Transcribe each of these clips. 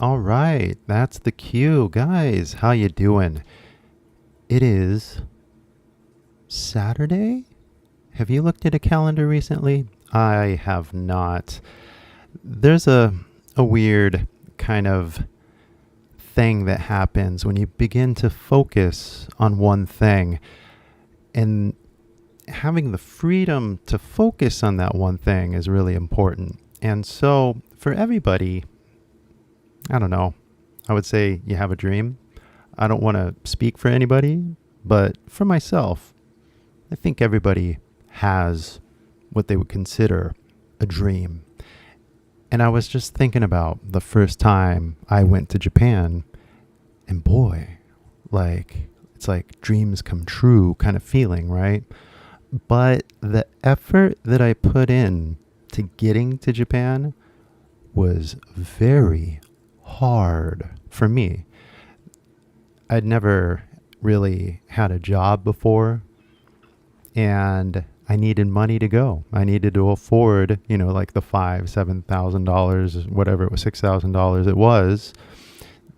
All right, that's the cue. Guys, how you doing? It is Saturday? Have you looked at a calendar recently? I have not. There's a weird kind of thing that happens when you begin to focus on one thing, and having the freedom to focus on that one thing is really important. And so for everybody, I don't know, I would say you have a dream. I don't want to speak for anybody, but for myself, I think everybody has what they would consider a dream. And I was just thinking about the first time I went to Japan, and boy, it's like dreams come true kind of feeling, right? But the effort that I put in to getting to Japan was very hard for me. I'd never really had a job before, and I needed money to go. I needed to afford, like the $7,000, whatever it was, $6,000 it was,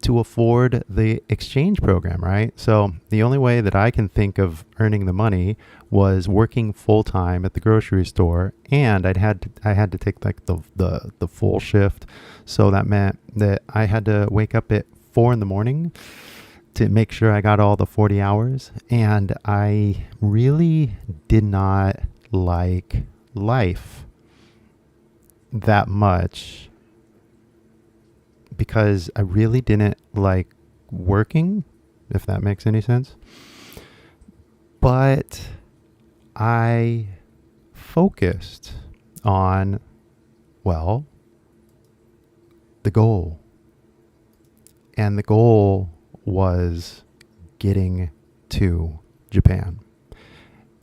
to afford the exchange program, right? So the only way that I can think of earning the money was working full time at the grocery store, and I had to take like the full shift. So that meant that I had to wake up at 4 a.m. to make sure I got all the 40 hours. And I really did not like life that much because I really didn't like working, if that makes any sense. But I focused on, the goal. And the goal was getting to Japan.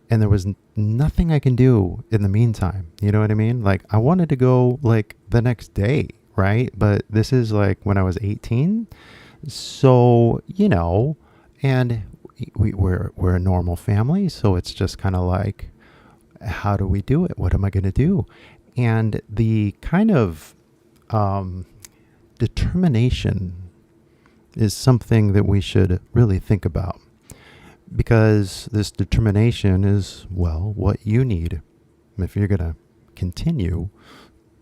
And there was nothing I can do in the meantime. You know what I mean? Like, I wanted to go like the next day, right? But this is like when I was 18. So, and we're a normal family. So it's just kind of like, how do we do it? What am I going to do? And the kind of determination is something that we should really think about, because this determination is, what you need if you're going to continue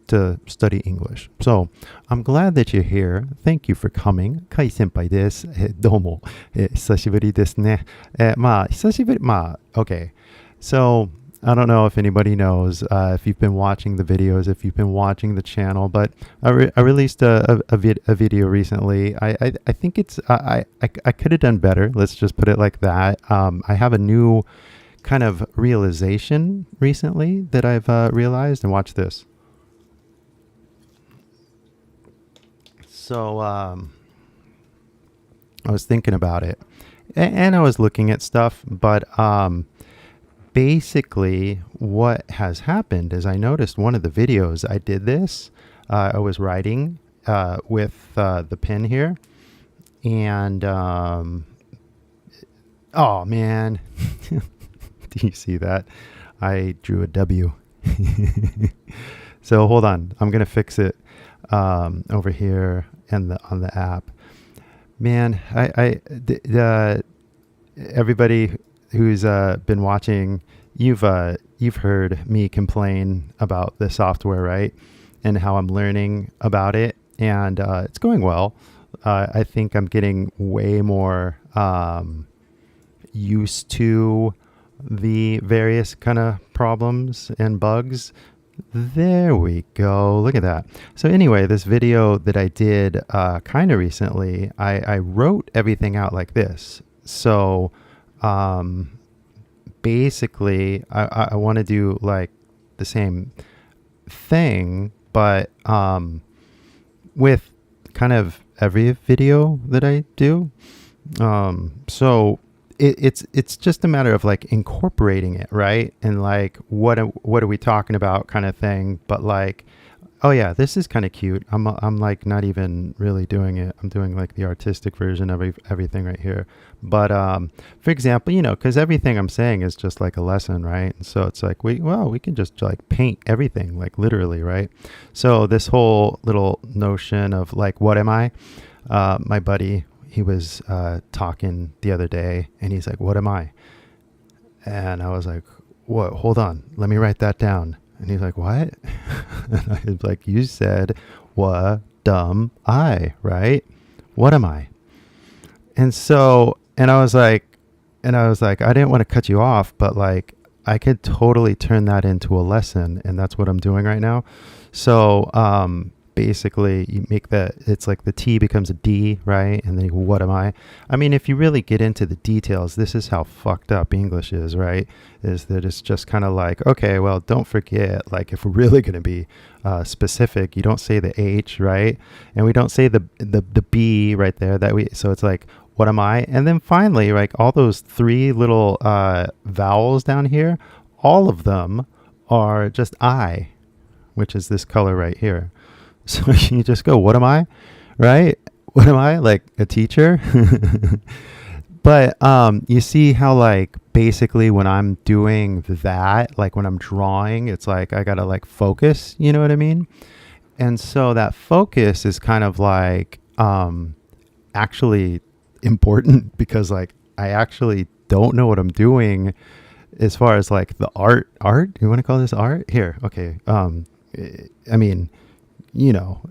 to study English. So I'm glad that you're here. Thank you for coming. カイ先輩です。どうも。久しぶりですね。久しぶり。Okay. So I don't know if anybody knows, if you've been watching the videos, if you've been watching the channel, but I released a video recently. I think I could have done better. Let's just put it like that. I have a new kind of realization recently that I've realized, and watch this. So I was thinking about it, and I was looking at stuff, but basically what has happened is I noticed one of the videos I did this. I was writing with the pen here, and oh man, do you see that? I drew a W. So hold on, I'm gonna fix it over here and on the app. Man, everybody who's been watching, you've heard me complain about the software, right? And how I'm learning about it, and it's going well. I think I'm getting way more used to the various kind of problems and bugs. There we go. Look at that. So anyway, this video that I did kind of recently, I wrote everything out like this. So basically, I want to do like the same thing, but with kind of every video that I do. So it's just a matter of like incorporating it, right? And like what are we talking about kind of thing, but like Oh yeah, this is kind of cute. I'm like not even really doing it. I'm doing like the artistic version of everything right here. But for example, because everything I'm saying is just like a lesson, right? And so it's like we can just like paint everything, like literally, right? So this whole little notion of like, what am I? My buddy, he was talking the other day, and he's like, "What am I?" And I was like, "What? Hold on, let me write that down." And he's like, "What?" And I was like, "You said, what dumb I, right? What am I?" And so, I didn't want to cut you off, but like, I could totally turn that into a lesson. And that's what I'm doing right now. So, basically you make it's like the T becomes a D, right? And then you go, what am I? I mean, if you really get into the details, this is how fucked up English is, right? Is that it's just kind of like, okay, well, don't forget, like if we're really going to be specific, you don't say the H, right? And we don't say the B right there, so it's like, what am I? And then finally, like all those three little vowels down here, all of them are just I, which is this color right here. So you just go, what am I? Right? What am I? Like a teacher? But you see how like basically when I'm doing that, like when I'm drawing, it's like I gotta like focus, you know what I mean? And so that focus is kind of like actually important because like I actually don't know what I'm doing as far as like the art. You want to call this art? Here, okay. I mean,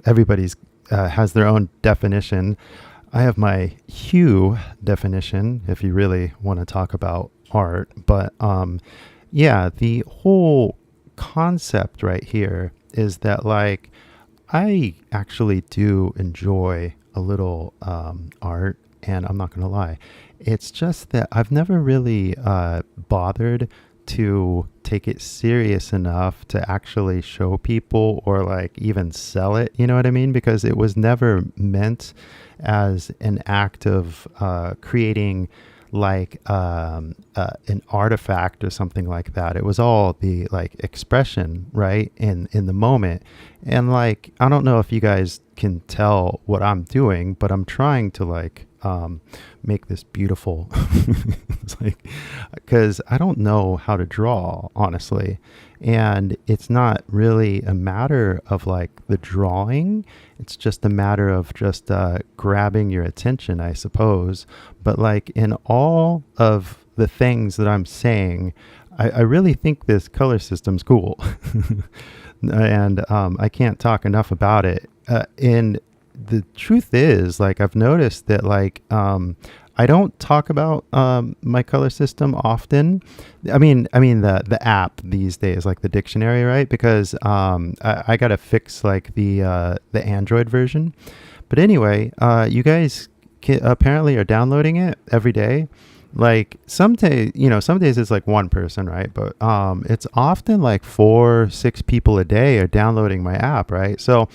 everybody's has their own definition. I have my hue definition if you really want to talk about art. But yeah, the whole concept right here is that like I actually do enjoy a little art, and I'm not going to lie. It's just that I've never really bothered to take it serious enough to actually show people or like even sell it, you know what I mean? Because it was never meant as an act of creating like an artifact or something like that. It was all the like expression, right? In the moment. And like, I don't know if you guys can tell what I'm doing, but I'm trying to like make this beautiful. It's like, because I don't know how to draw, honestly. And it's not really a matter of like the drawing. It's just a matter of just grabbing your attention, I suppose. But like in all of the things that I'm saying, I really think this color system's cool. And I can't talk enough about it. And the truth is, like, I've noticed that, like, I don't talk about my color system often. I mean the app these days, like the dictionary, right? Because I gotta fix like the Android version. But anyway, you guys apparently are downloading it every day. Like some days it's like one person, right? But it's often like 4-6 people a day are downloading my app, right? So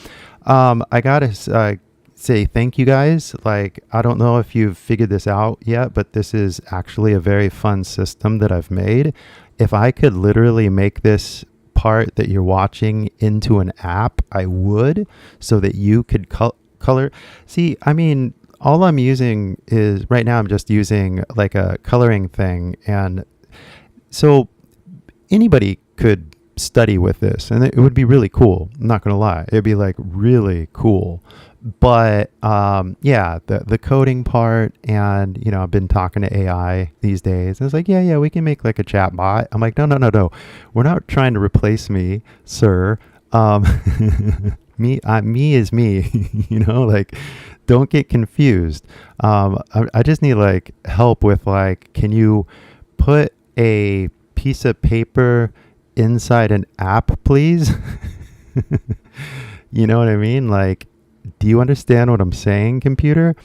I gotta say thank you guys. Like, I don't know if you've figured this out yet, but this is actually a very fun system that I've made. If I could literally make this part that you're watching into an app, I would, so that you could color. See, I mean, all I'm using is right now I'm just using like a coloring thing. And so anybody could study with this and it would be really cool. I'm not going to lie. It'd be like really cool. But yeah, the coding part, and I've been talking to AI these days, and it's like, yeah, we can make like a chat bot. I'm like, no, we're not trying to replace me, sir. Me is me. Like, don't get confused. I just need like help with like, can you put a piece of paper inside an app, please? You know what I mean? Like, do you understand what I'm saying, computer?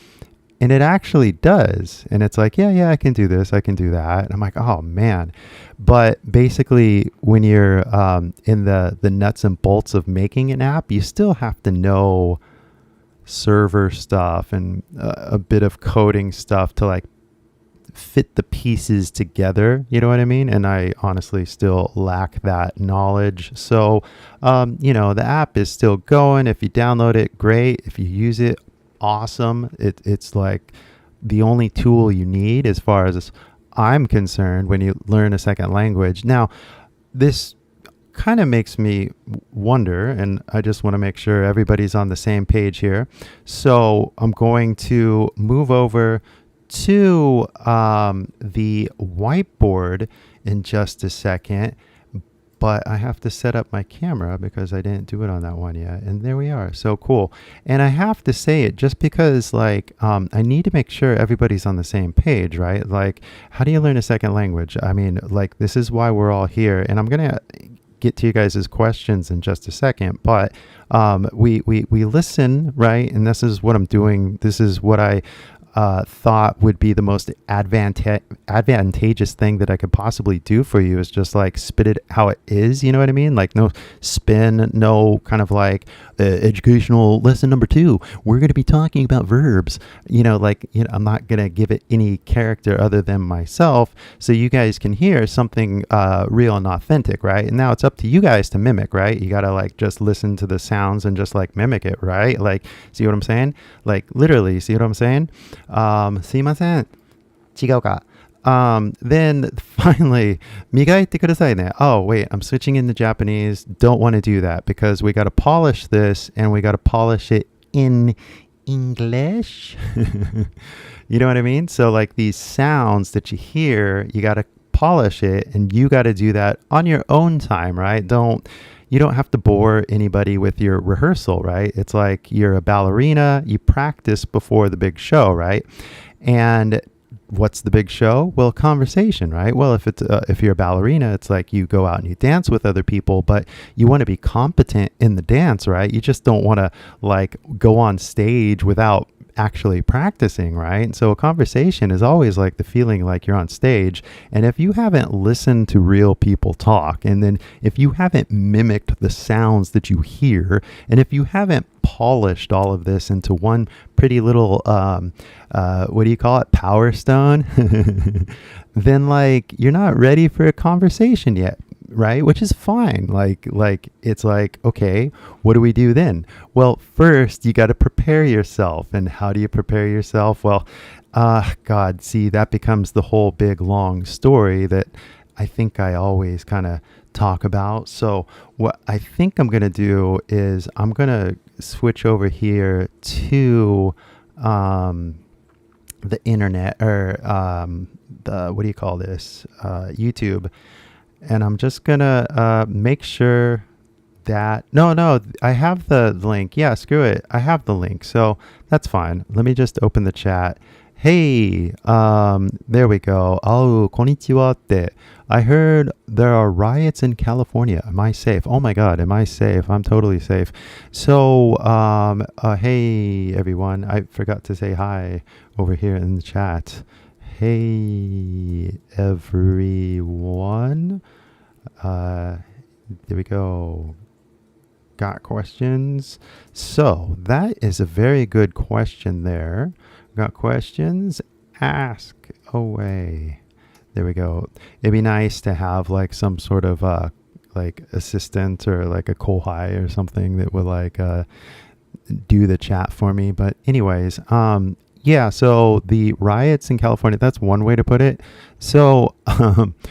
And it actually does. And it's like, yeah, I can do this. I can do that. And I'm like, oh, man. But basically, when you're in the nuts and bolts of making an app, you still have to know server stuff and a bit of coding stuff to like fit the pieces together, you know what I mean? And I honestly still lack that knowledge. So, the app is still going. If you download it, great. If you use it, awesome. It's like the only tool you need as far as I'm concerned when you learn a second language. Now, this kind of makes me wonder, and I just want to make sure everybody's on the same page here. So I'm going to move over to the whiteboard in just a second, but I have to set up my camera because I didn't do it on that one yet. And there we are. So cool. And I have to say it just because I need to make sure everybody's on the same page, right? Like, how do you learn a second language? I mean, like, this is why we're all here. And I'm going to get to you guys' questions in just a second, but we listen, right? And this is what I'm doing. This is what I thought would be the most advantageous thing that I could possibly do for you, is just like spit it how it is, you know what I mean? Like, no spin, no kind of like educational lesson number 2, we're going to be talking about verbs, I'm not going to give it any character other than myself, so you guys can hear something real and authentic, right? And now it's up to you guys to mimic, right? You got to like just listen to the sounds and just like mimic it, right? Like, see what I'm saying? Like, literally, see what I'm saying? すいません。違うか。Then finally, 磨いてくださいね. Oh, wait, I'm switching into Japanese. Don't want to do that because we got to polish this and we got to polish it in English. You know what I mean? So like these sounds that you hear, you got to polish it, and you got to do that on your own time, right? You don't have to bore anybody with your rehearsal, right? It's like you're a ballerina, you practice before the big show, right? And what's the big show? Well, conversation, right? Well, if you're a ballerina, it's like you go out and you dance with other people, but you want to be competent in the dance, right? You just don't want to like go on stage without actually practicing, right? So a conversation is always like the feeling like you're on stage. And if you haven't listened to real people talk, and then if you haven't mimicked the sounds that you hear, and if you haven't polished all of this into one pretty little what do you call it, power stone, then like you're not ready for a conversation yet, right? Which is fine. Like it's like, okay, what do we do then? Well, first you got to prepare yourself. And how do you prepare yourself? Well, God, see, that becomes the whole big long story that I think I always kind of talk about. So what I think I'm going to do is I'm going to switch over here to the internet, or the, what do you call this? YouTube. And I'm just going to make sure that, no, I have the link. Yeah, screw it. I have the link. So that's fine. Let me just open the chat. Hey, there we go. Oh, konnichiwa tte. I heard there are riots in California. Am I safe? Oh my God, am I safe? I'm totally safe. So, hey everyone. I forgot to say hi over here in the chat. Hey everyone. There we go. Got questions? So that is a very good question there. Got questions? Ask away. There we go. It'd be nice to have like some sort of like assistant or like a kohai or something that would like do the chat for me. But anyways, yeah, so the riots in California, that's one way to put it. So okay,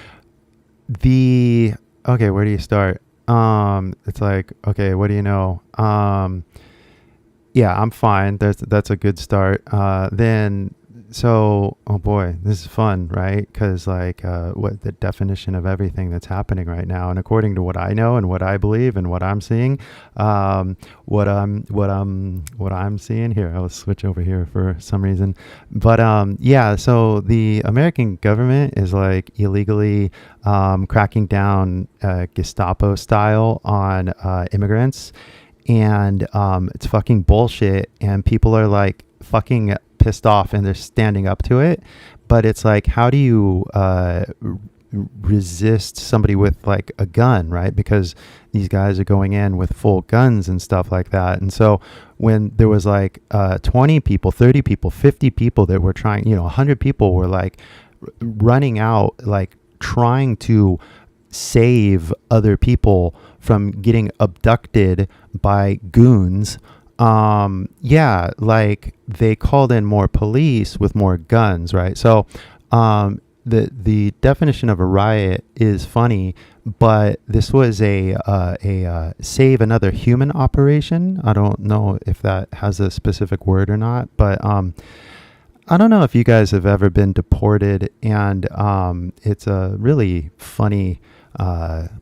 where do you start? It's like, okay, what do you know? Yeah, I'm fine. That's a good start. Then, so, oh boy, this is fun, right? Because like, what the definition of everything that's happening right now, and according to what I know and what I believe and what I'm seeing, what I'm seeing here, I'll switch over here for some reason. But yeah, so the American government is like illegally cracking down Gestapo style on immigrants. And it's fucking bullshit, and people are like fucking pissed off and they're standing up to it. But it's like, how do you resist somebody with like a gun, right? Because these guys are going in with full guns and stuff like that. And so when there was like 20 people, 30 people, 50 people that were trying, 100 people were like running out, like trying to save other people from getting abducted by goons. Yeah, like they called in more police with more guns, right? So the definition of a riot is funny, but this was a save another human operation. I don't know if that has a specific word or not, but I don't know if you guys have ever been deported, and it's a really funny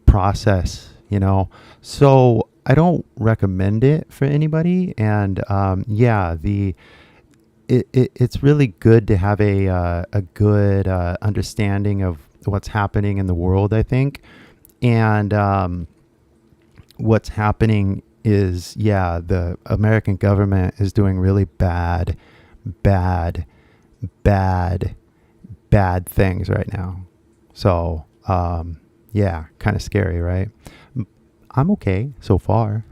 process, you know. So I don't recommend it for anybody, and yeah, it's really good to have a good understanding of what's happening in the world, I think. And what's happening is, yeah, the American government is doing really bad things right now. So yeah, kind of scary, right? I'm okay so far.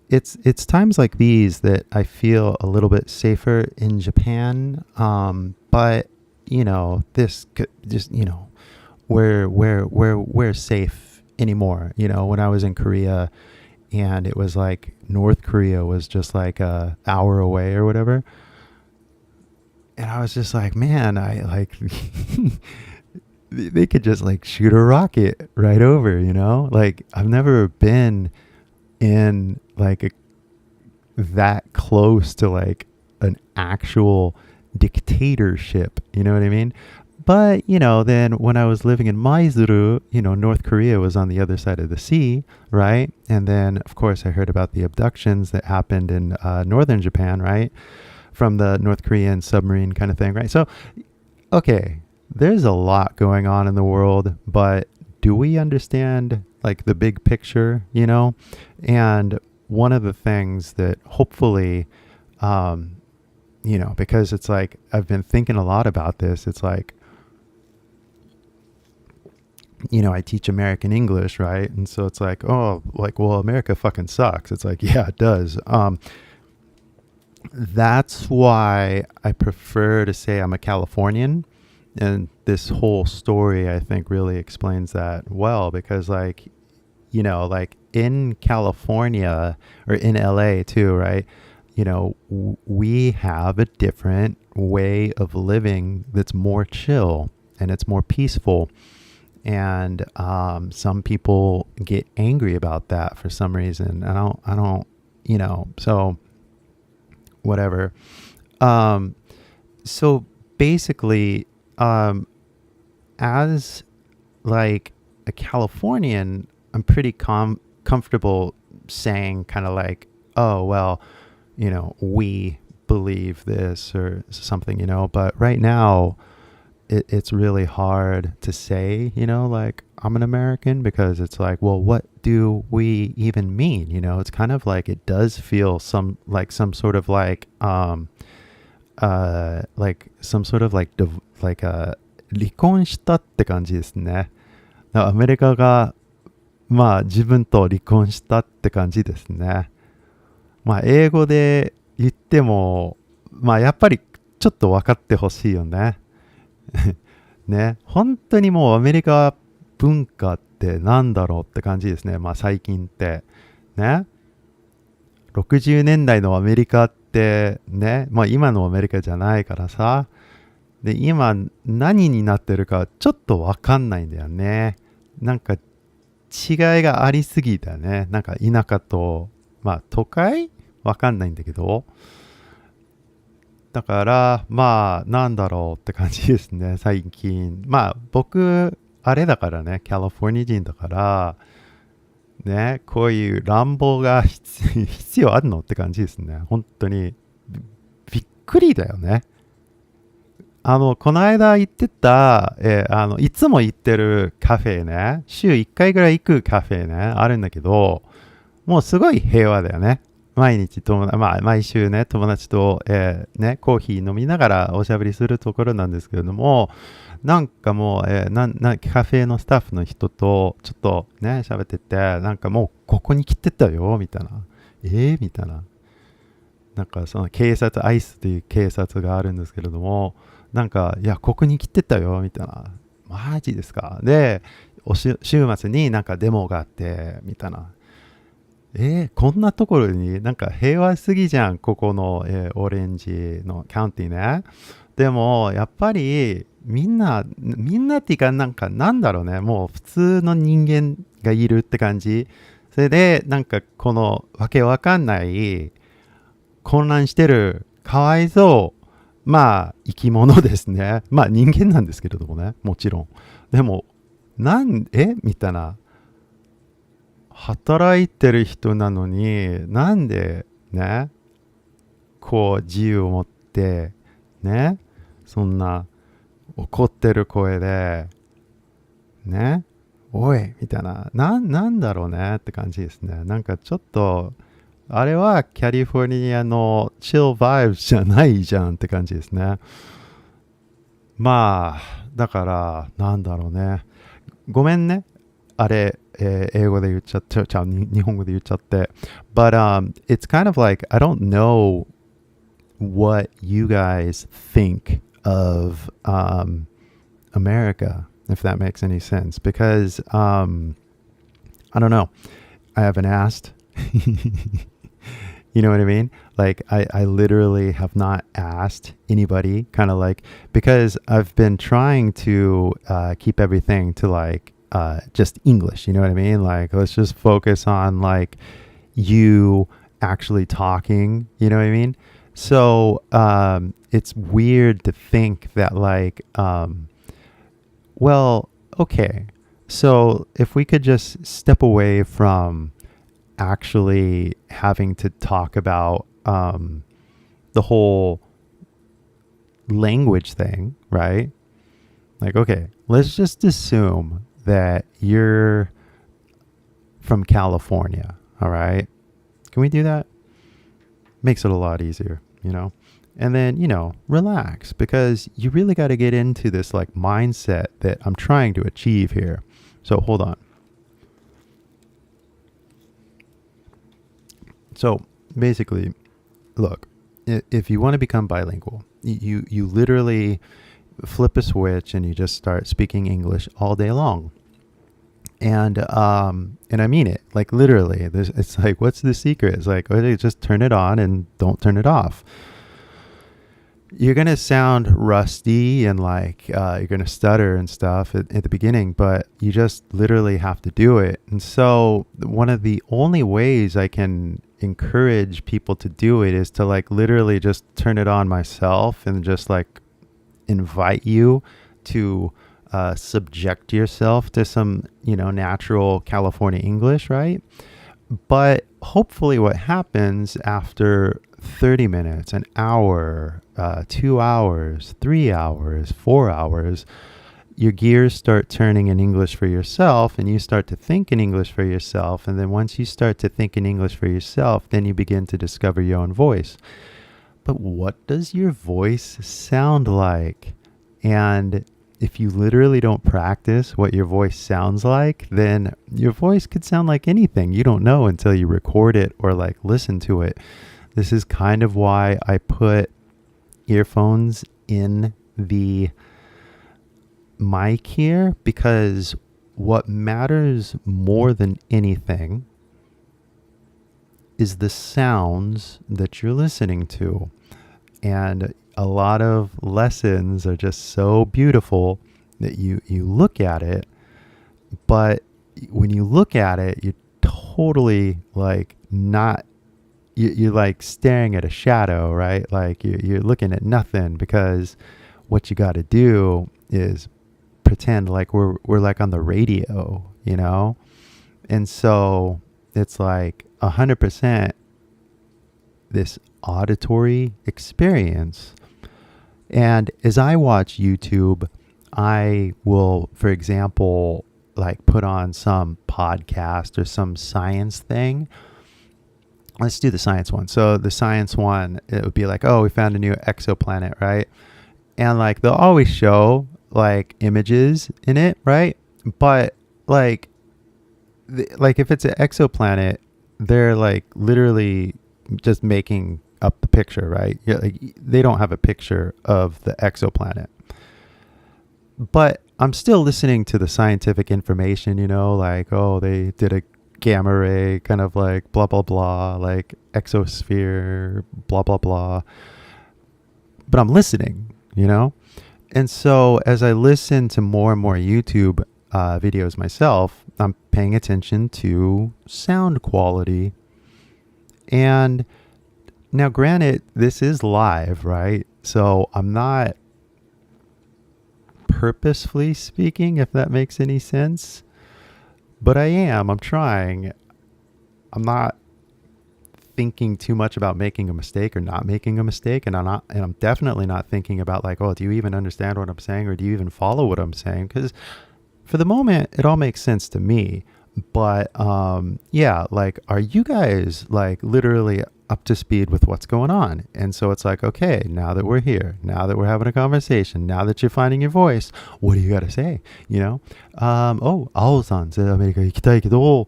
It's times like these that I feel a little bit safer in Japan. But you know, this could just, you know, we're safe anymore. You know, when I was in Korea, and it was like North Korea was just like a hour away or whatever, and I was just like, man, I like they could just like shoot a rocket right over, you know? Like I've never been in like that close to like an actual dictatorship, you know what I mean? But, you know, then when I was living in Maizuru, you know, North Korea was on the other side of the sea, right? And then, of course, I heard about the abductions that happened in northern Japan, right? From the North Korean submarine kind of thing, right? So, okay, there's a lot going on in the world, but do we understand like the big picture, you know? And one of the things that hopefully, you know, because it's like, I've been thinking a lot about this. It's like, you know, I teach American English, right? And so it's like, oh, like, well, America fucking sucks. It's like, yeah, it does. That's why I prefer to say I'm a Californian. And this whole story, I think, really explains that well, because like, you know, like in California or in LA too, right? You know, we have a different way of living that's more chill and it's more peaceful. And some people get angry about that for some reason. I don't, you know, so whatever. So basically, as like a Californian, I'm pretty comfortable saying kind of like, oh, well, you know, we believe this or something, you know, but right now it's really hard to say, you know, like I'm an American, because it's like, well, what do we even mean? You know, it's kind of like, it does feel some sort of like some sort of like離婚したって感じですね。アメリカがまあ自分と離婚したって感じですね。まあ英語で言ってもまあやっぱりちょっと分かってほしいよね。ね、本当にもうアメリカ文化ってなんだろうって感じですね。まあ最近ってね、60年代のアメリカってね、まあ今のアメリカじゃないからさ、で今何になってるかちょっとわかんないんだよね。なんか違いがありすぎだね。なんか田舎とまあ都会わかんないんだけど。だからまあなんだろうって感じですね最近。まあ僕あれだからね、カリフォルニア人だからね、こういう乱暴が必要あるのって感じですね。本当にびっくりだよね。この間行ってた、いつも行ってるカフェね、週1回ぐらい行くカフェね、あるんだけど、もうすごい平和だよね。毎週ね、友達と、ね、コーヒー飲みながらおしゃべりするところなんですけれども、なんかもう、カフェのスタッフの人とちょっとね、喋ってて、なんかもうここに来てたよ、みたいな。みたいな。なんかその警察、アイスという警察があるんですけれども、なんか、いや、ここに来てたよ、みたいな。マジですか。で、週末になんかデモがあって、みたいな。こんなところになんか平和すぎじゃん、ここの、オレンジのカウンティね。でも、やっぱり、みんなっていうか、なんだろうね、もう普通の人間がいるって感じ。それで、なんかこのわけわかんない、混乱してる、かわいそう、まあ、生き物ですね。まあ、人間なんですけれどもね、もちろん。でも、みたいな。働いてる人なのに、なんで、ね、こう、自由を持って、ね、そんな、怒ってる声で、ね、おい、みたいな、なんだろうねって感じですね。なんかちょっと、あれはキャリフォルニアのチルバイブじゃないじゃんって感じですね。まあ、だから、なんだろうね。ごめんね。あれ、英語で言っちゃって、日本語で言っちゃって。But it's kind of like, I don't know what you guys think of America, if that makes any sense. Because, I don't know. I haven't asked. You know what I mean? Like, I literally have not asked anybody, kind of like, because I've been trying to keep everything to like just English. You know what I mean? Like, let's just focus on like you actually talking. You know what I mean? So it's weird to think that like, well, okay. So if we could just step away from actually having to talk about the whole language thing, right? Like, okay, let's just assume that you're from California, all right? Can we do that? Makes it a lot easier, you know? And then, you know, relax, because you really got to get into this like mindset that I'm trying to achieve here. So hold on. So basically, look, if you want to become bilingual, you literally flip a switch and you just start speaking English all day long. And I mean it, like literally. It's like, what's the secret? It's like, okay, just turn it on and don't turn it off. You're going to sound rusty and like you're going to stutter and stuff at the beginning, but you just literally have to do it. And so one of the only ways I can encourage people to do it is to like literally just turn it on myself and just like invite you to subject yourself to some, you know, natural California English, right? But hopefully what happens after 30 minutes, an hour, 2 hours, 3 hours, 4 hours, your gears start turning in English for yourself and you start to think in English for yourself. And then once you start to think in English for yourself, then you begin to discover your own voice. But what does your voice sound like? And if you literally don't practice what your voice sounds like, then your voice could sound like anything. You don't know until you record it or like listen to it. This is kind of why I put earphones in the mic here, because what matters more than anything is the sounds that you're listening to. And a lot of lessons are just so beautiful that you look at it, but when you look at it, you're totally like not, you're like staring at a shadow, right? Like you're looking at nothing, because what you got to do is pretend like we're like on the radio, you know? And so it's like 100% this auditory experience. And as I watch YouTube, I will, for example, like put on some podcast or some science thing. Let's do the science one. So the science one, it would be like, oh, we found a new exoplanet, right? And like they'll always show like images in it, right? But like if it's an exoplanet, they're like literally just making up the picture, right? Yeah, like they don't have a picture of the exoplanet. But I'm still listening to the scientific information, like, oh, they did a gamma ray, kind of like blah, blah, blah, like exosphere, blah, blah, blah. But I'm listening, And so as I listen to more and more YouTube videos myself, I'm paying attention to sound quality. And now, granted, this is live, right? So I'm not purposefully speaking, if that makes any sense. But I'm trying. I'm not thinking too much about making a mistake or not making a mistake. And I'm definitely not thinking about like, oh, do you even understand what I'm saying? Or do you even follow what I'm saying? Because for the moment, it all makes sense to me. But yeah, like, are you guys like literally up to speed with what's going on? And so it's like, okay, now that we're here, now that we're having a conversation, now that you're finding your voice, what do you got to say? Oh, 青さん、アメリカ行きたいけど、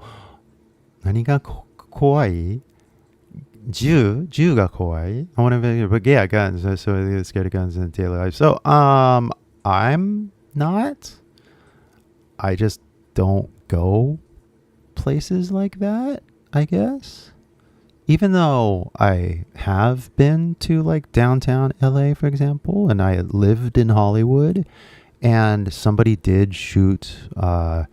何が怖い？銃が怖い？ I want to, but yeah, guns. So they're scared of guns in daily life. So, I'm not. I just don't go places like that, I guess. Even though I have been to like downtown LA, for example, and I lived in Hollywood, and somebody did shoot the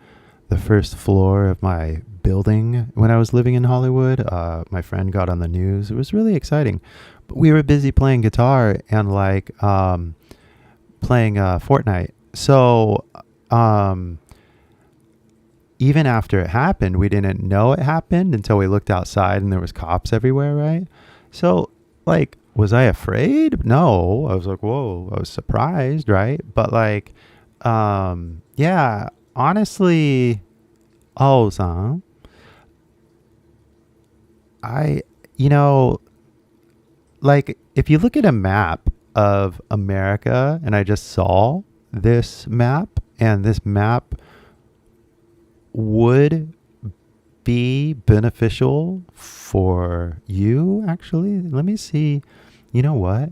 first floor of my building when I was living in Hollywood. My friend got on the news. It was really exciting. But we were busy playing guitar and like playing Fortnite. So even after it happened, we didn't know it happened until we looked outside and there was cops everywhere, right? So, like, was I afraid? No. I was like, whoa, I was surprised, right? But like, yeah, honestly, Ao-san, like, if you look at a map of America, and I just saw this map, and this map would be beneficial for you, actually. Let me see. You know what?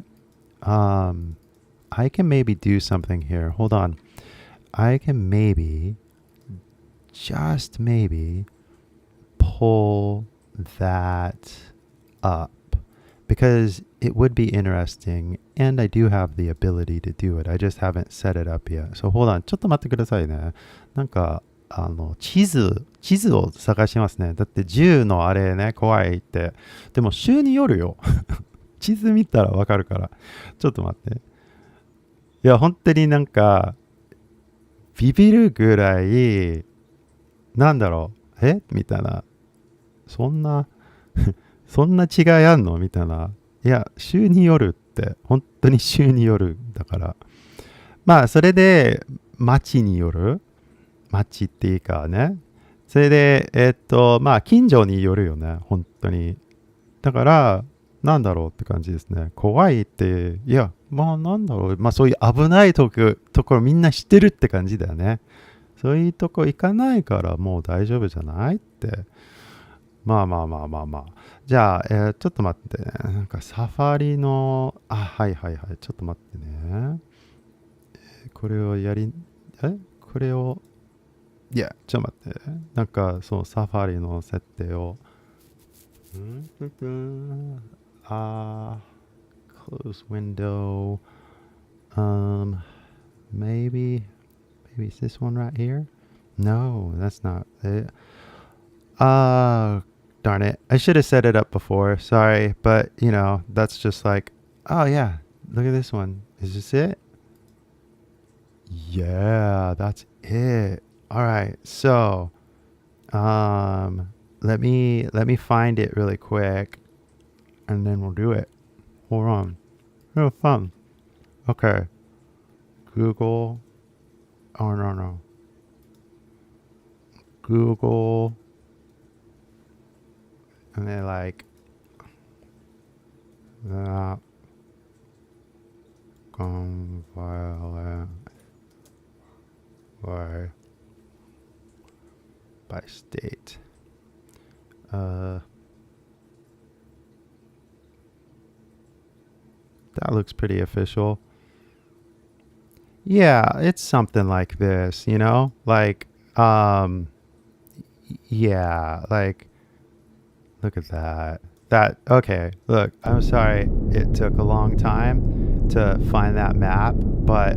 I can maybe do something here. Hold on. I can maybe, just maybe, pull that up because it would be interesting and I do have the ability to do it. I just haven't set it up yet. So hold on. ちょっと待ってくださいね。なんか、地図を探しますね。だって銃のあれね、怖いって。でも州によるよ。地図見たらわかるから。ちょっと待って。いや、本当になんか、ビビるぐらい、なんだろう。みたいな。そんな違いあんのみたいな。いや、州によるって、本当に州による。だから。まあ、それで、町による。町っていうかね。それで、まあ、近所によるよね。本当に。だから、なんだろうって感じですね。怖いって、いや、まあなんだろう。まあそういう危ないところみんな知ってるって感じだよね。そういうとこ行かないからもう大丈夫じゃないって。まあ。じゃあ、ちょっと待ってね。なんかサファリの、はい。ちょっと待ってね。これをこれを、いや、ちょっと待って。なんかそう、サファリの設定を。Close window. Maybe it's this one right here. No, that's not it. Darn it. I should have set it up before. Sorry, but that's just like, oh yeah, look at this one. Is this it? Yeah, that's it. All right. So, let me find it really quick and then we'll do it. Hold on. Real fun. Okay. Google. Oh, no. Google. And then like that. Violent way by state. That looks pretty official. Yeah, it's something like this, Like, yeah, like, look at that. Okay, look, I'm sorry it took a long time to find that map, but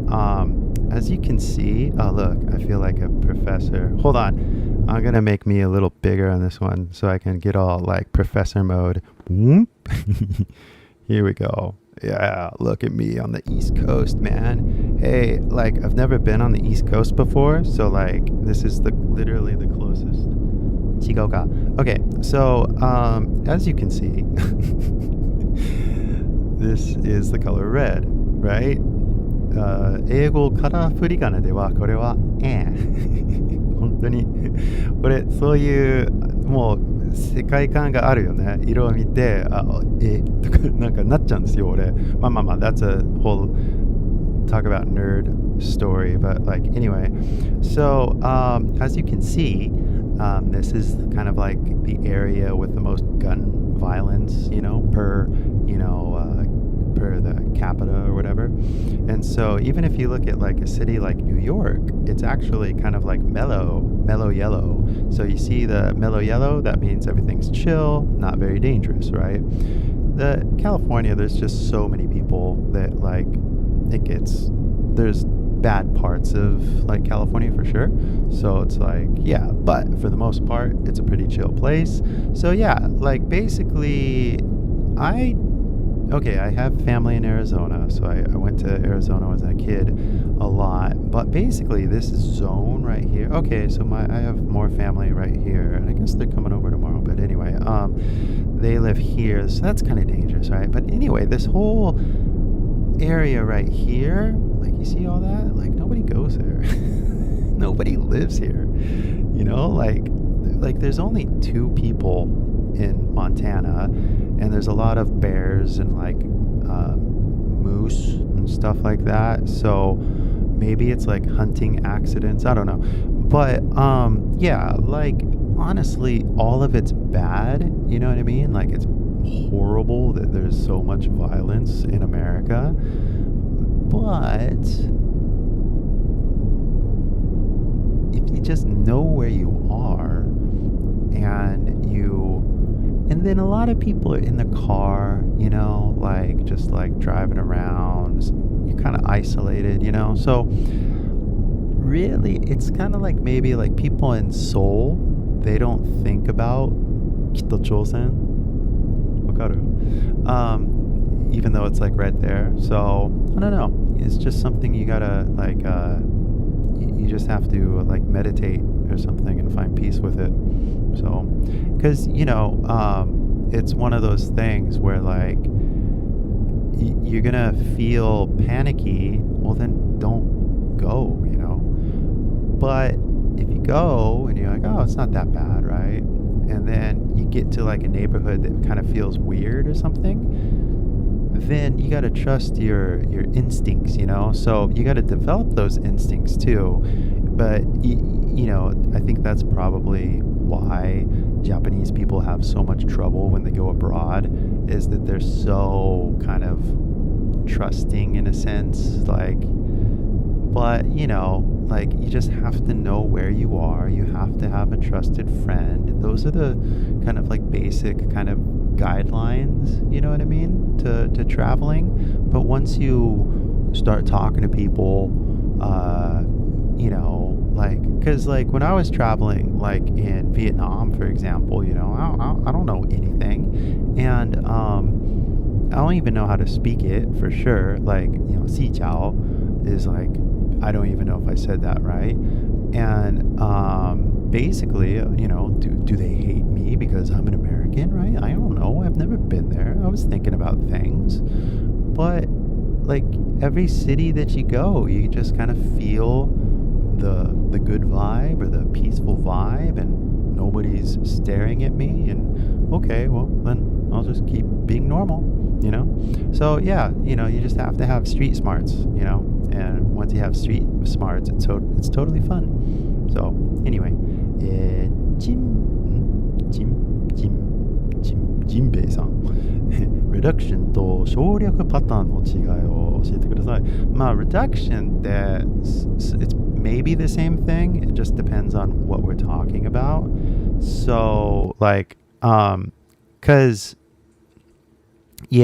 as you can see, oh, look, I feel like a professor. Hold on. I'm going to make me a little bigger on this one so I can get all like professor mode. Whoop. Here we go. Yeah, look at me on the East Coast, man. Hey, like I've never been on the East Coast before, so like this is literally the closest. Okay, so as you can see, this is the color red, right? 英語から振り仮名ではこれは本当にこれそういうもう世界観があるよね。色を見てとかなんかなっちゃうんですよ俺。まあ that's a whole talk about nerd story, but like anyway, so as you can see, this is kind of like the area with the most gun violence, per the capita or whatever. And so even if you look at like a city like New York, it's actually kind of like mellow yellow. So you see the mellow yellow, that means everything's chill, not very dangerous, right? The California, there's just so many people that like there's bad parts of like California for sure. So it's like, yeah, but for the most part, it's a pretty chill place. So yeah, like basically I have family in Arizona, so I went to Arizona as a kid a lot. But basically, this zone right here. Okay, so I have more family right here, and I guess they're coming over tomorrow. But anyway, they live here, so that's kind of dangerous, right? But anyway, this whole area right here, like you see all that, like nobody goes there. Nobody lives here. Like there's only 2 people in Montana, and there's a lot of bears and like moose and stuff like that. So maybe it's like hunting accidents. I don't know. But yeah, like honestly, all of it's bad. You know what I mean? Like it's horrible that there's so much violence in America. But if you just know where you are and then a lot of people are in the car, like just like driving around, you're kind of isolated, So really it's kind of like maybe like people in Seoul, they don't think about Kitochosen, even though it's like right there. So I don't know, it's just something you gotta like you just have to like meditate or something and find peace with it. So because it's one of those things where like you're gonna feel panicky, well then don't go, but if you go and you're like, oh, it's not that bad, right? And then you get to like a neighborhood that kind of feels weird or something, then you got to trust your instincts, so you got to develop those instincts too. But I think that's probably why Japanese people have so much trouble when they go abroad, is that they're so kind of trusting in a sense, like, but like you just have to know where you are. You have to have a trusted friend. Those are the kind of like basic kind of guidelines, you know what I mean, to traveling. But once you start talking to people, like, because like when I was traveling like in Vietnam, for example, I don't know anything, and I don't even know how to speak it for sure. Like, si chao is like, I don't even know if I said that right. And basically, do they hate me because I'm an American, right? I don't know. I've never been there. I was thinking about things. But like every city that you go, you just kind of feel the good vibe or the peaceful vibe, and nobody's staring at me, and okay, well then I'll just keep being normal, So yeah, you just have to have street smarts, and once you have street smarts, it's totally fun. So anyway, Jinbei-san. Red reduction と省略パターンの違いを教えてください。まあ、reduction って、it's maybe the same thing. It just depends on what we're talking about. So, like, because we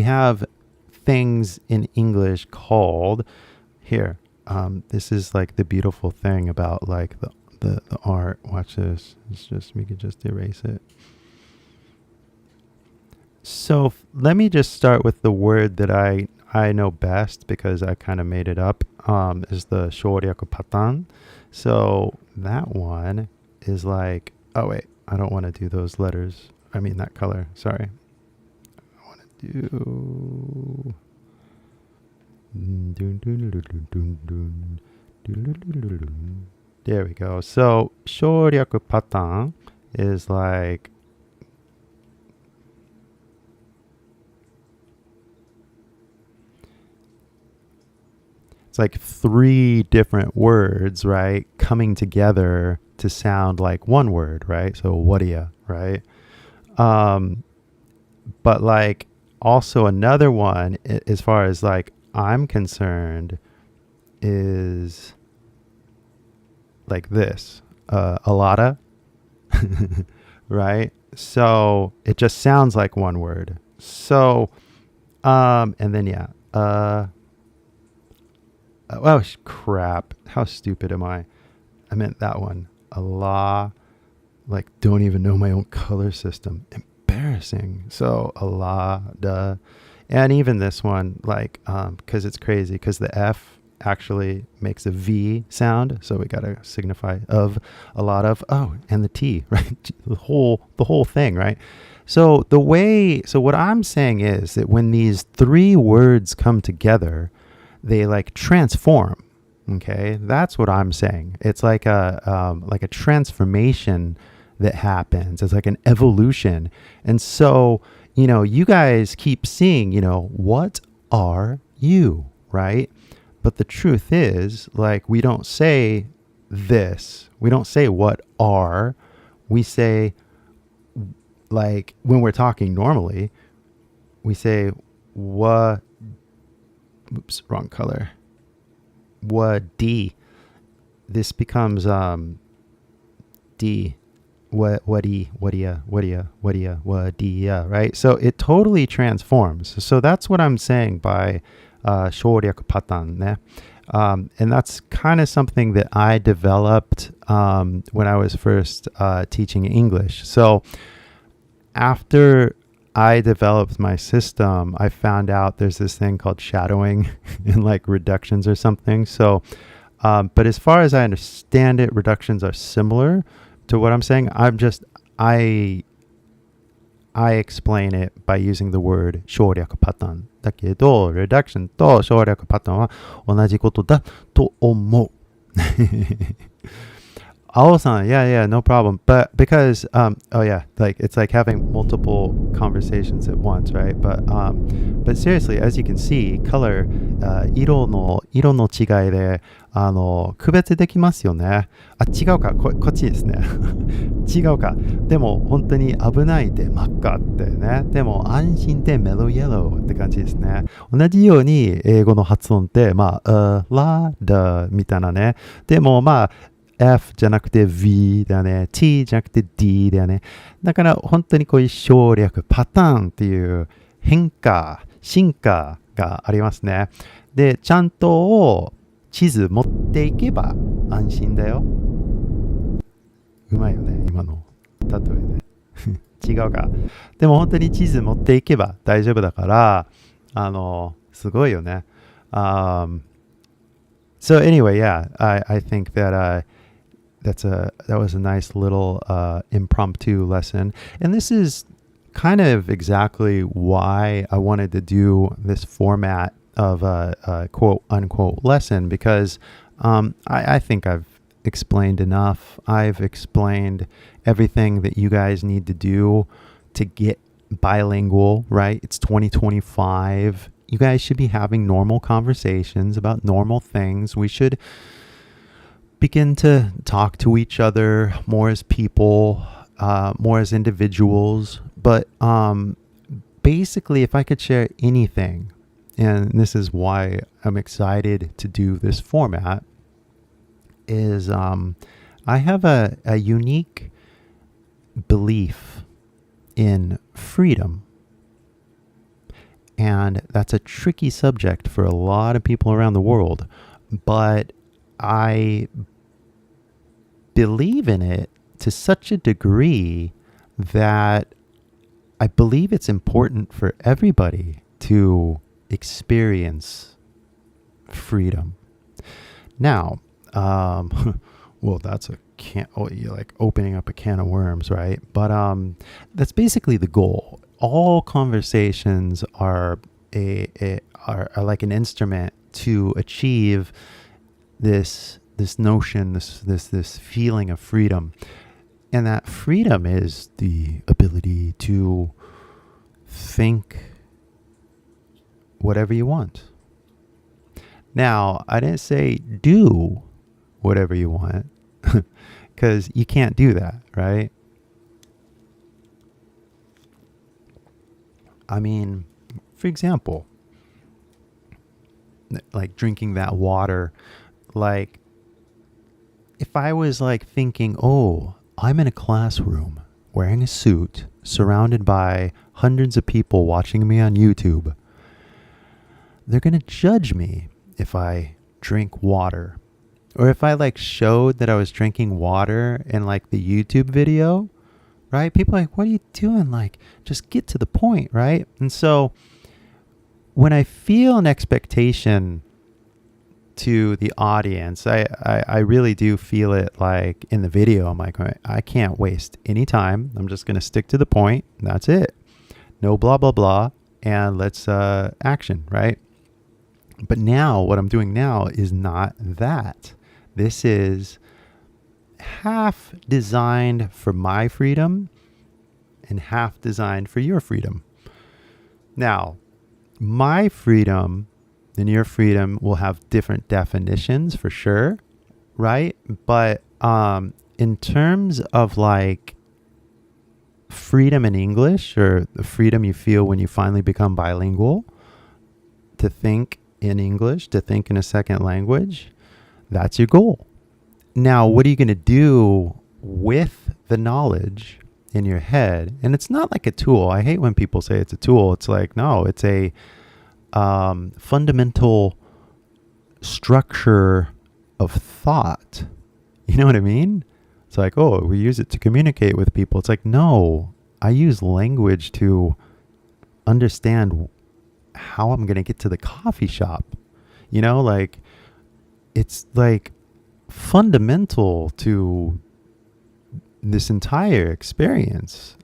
have things in English called, here, this is like the beautiful thing about like the art. Watch this. We could just erase it. So let me just start with the word that I know best because I kind of made it up, is the shoryaku patan. So that one is like, oh wait, I don't want to do those letters. I mean that color, sorry. I want to do... There we go. So shoryaku patan is like, it's like three different words, right, coming together to sound like one word, right? So wadiya, right? But like also another one, as far as like I'm concerned, is like this, alada, right? So it just sounds like one word. So, and then oh crap, how stupid am I meant that one. Allah, like don't even know my own color system. Embarrassing. So Allah, duh. And even this one, like, because it's crazy, because the F actually makes a V sound, so we gotta signify of, a lot of, oh, and the T, right? the whole thing, right? So what I'm saying is that when these three words come together, they like transform. Okay, that's what I'm saying. It's like a transformation that happens. It's like an evolution. And so, you know, you guys keep seeing, you know, what are you, right? But the truth is, like, we don't say this. We don't say what are. We say, like, when we're talking normally, we say what. Oops, wrong color. Wadi. This becomes D. Wadiya, right? So it totally transforms. So that's what I'm saying by shoryaku patan, ne? And that's kind of something that I developed when I was first teaching English. So after I developed my system, I found out there's this thing called shadowing and like reductions or something. So, but as far as I understand it, reductions are similar to what I'm saying. I explain it by using the word 省略パターン。だけど、reduction と省略パターンは同じことだと思う。Ao-san, yeah, no problem. But because, like it's like having multiple conversations at once, right? But seriously, as you can see, color, 色の違いで、区別できますよね。あ、違うか、こっちですね。違うか。でも、本当に危ないで真っ赤ってね。でも、安心でメロイエローって感じですね。同じように、英語の発音って、まあ、ラ、ダみたいなね。でも、まあ、F じゃなくて V だね。T じゃなくて D だよね。だから本当にこういう省略パターンっていう変化、進化がありますね。で、ちゃんと地図持っていけば安心だよ。うまいよね、今の例えで。違うか。でも本当に地図持っていけば大丈夫だから、すごいよね。So anyway, yeah, I think that that was a nice little impromptu lesson. And this is kind of exactly why I wanted to do this format of a quote unquote lesson, because I think I've explained enough. I've explained everything that you guys need to do to get bilingual, right? It's 2025. You guys should be having normal conversations about normal things. We should begin to talk to each other more as people, more as individuals. But basically, if I could share anything, and this is why I'm excited to do this format, is I have a unique belief in freedom. And that's a tricky subject for a lot of people around the world. But I believe in it to such a degree that I believe it's important for everybody to experience freedom. Now, well, that's you're like opening up a can of worms, right? But that's basically the goal. All conversations are like an instrument to achieve this notion, this feeling of freedom. And that freedom is the ability to think whatever you want. Now, I didn't say do whatever you want, because you can't do that, right? I mean, for example, like drinking that water, like if I was like thinking, oh, I'm in a classroom wearing a suit surrounded by hundreds of people watching me on YouTube, they're going to judge me if I drink water. Or if I like showed that I was drinking water in like the YouTube video, right? People are like, what are you doing? Like, just get to the point, right? And so when I feel an expectation to the audience, I really do feel it like in the video. I'm like, I can't waste any time. I'm just going to stick to the point. That's it. No blah, blah, blah. And let's action, right? But now what I'm doing now is not that. This is half designed for my freedom and half designed for your freedom. Now, my freedom and your freedom will have different definitions for sure, right? But in terms of like freedom in English, or the freedom you feel when you finally become bilingual, to think in English, to think in a second language, that's your goal. Now, what are you going to do with the knowledge in your head? And it's not like a tool. I hate when people say it's a tool. It's like, no, it's a fundamental structure of thought. You know what I mean? It's like, oh, we use it to communicate with people. It's like, no, I use language to understand how I'm going to get to the coffee shop. You know, like, it's like fundamental to this entire experience,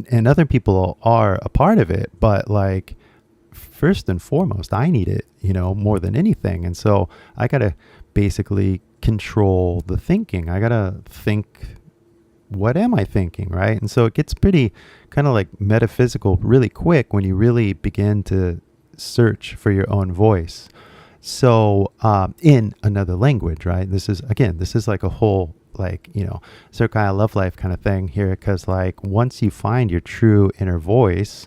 and other people are a part of it, but like first and foremost, I need it, you know, more than anything. And so I got to basically control the thinking. I got to think, what am I thinking, right? And so it gets pretty kind of like metaphysical really quick when you really begin to search for your own voice. So in another language, right? This is like a whole, like, you know, Circle Love Life kind of thing here, because like once you find your true inner voice,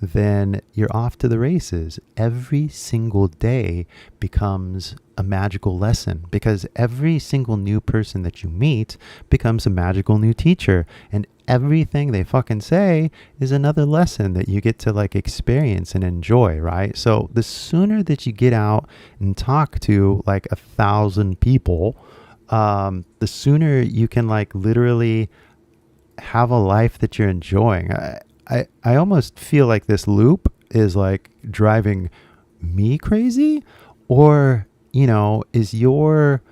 then you're off to the races. Every single day becomes a magical lesson, because every single new person that you meet becomes a magical new teacher, and everything they fucking say is another lesson that you get to like experience and enjoy, right? So the sooner that you get out and talk to like 1,000 people, the sooner you can like literally have a life that you're enjoying. I almost feel like this loop is like driving me crazy, or, you know, is your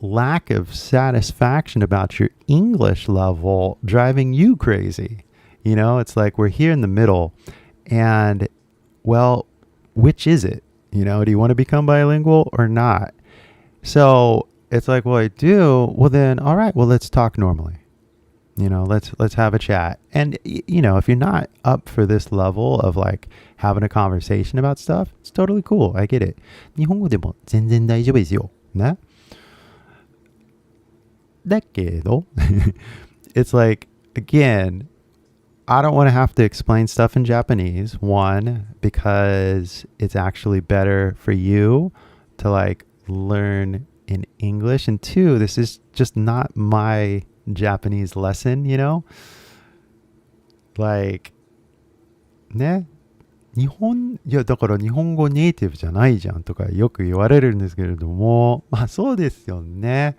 lack of satisfaction about your English level driving you crazy? You know, it's like we're here in the middle, and well, which is it? You know, do you want to become bilingual or not? So it's like, well, I do. Well, then, all right, well, let's talk normally. You know, let's have a chat. And, you know, if you're not up for this level of like having a conversation about stuff, it's totally cool. I get it. 日本語でも全然大丈夫ですよ。ね。だけど, it's like, again, I don't want to have to explain stuff in Japanese. One, because it's actually better for you to like learn in English. And two, this is just not my Japanese lesson, you know? Like, ね。いやだから日本語ネイティブじゃないじゃんとかよく言われるんですけれども、まあそうですよね。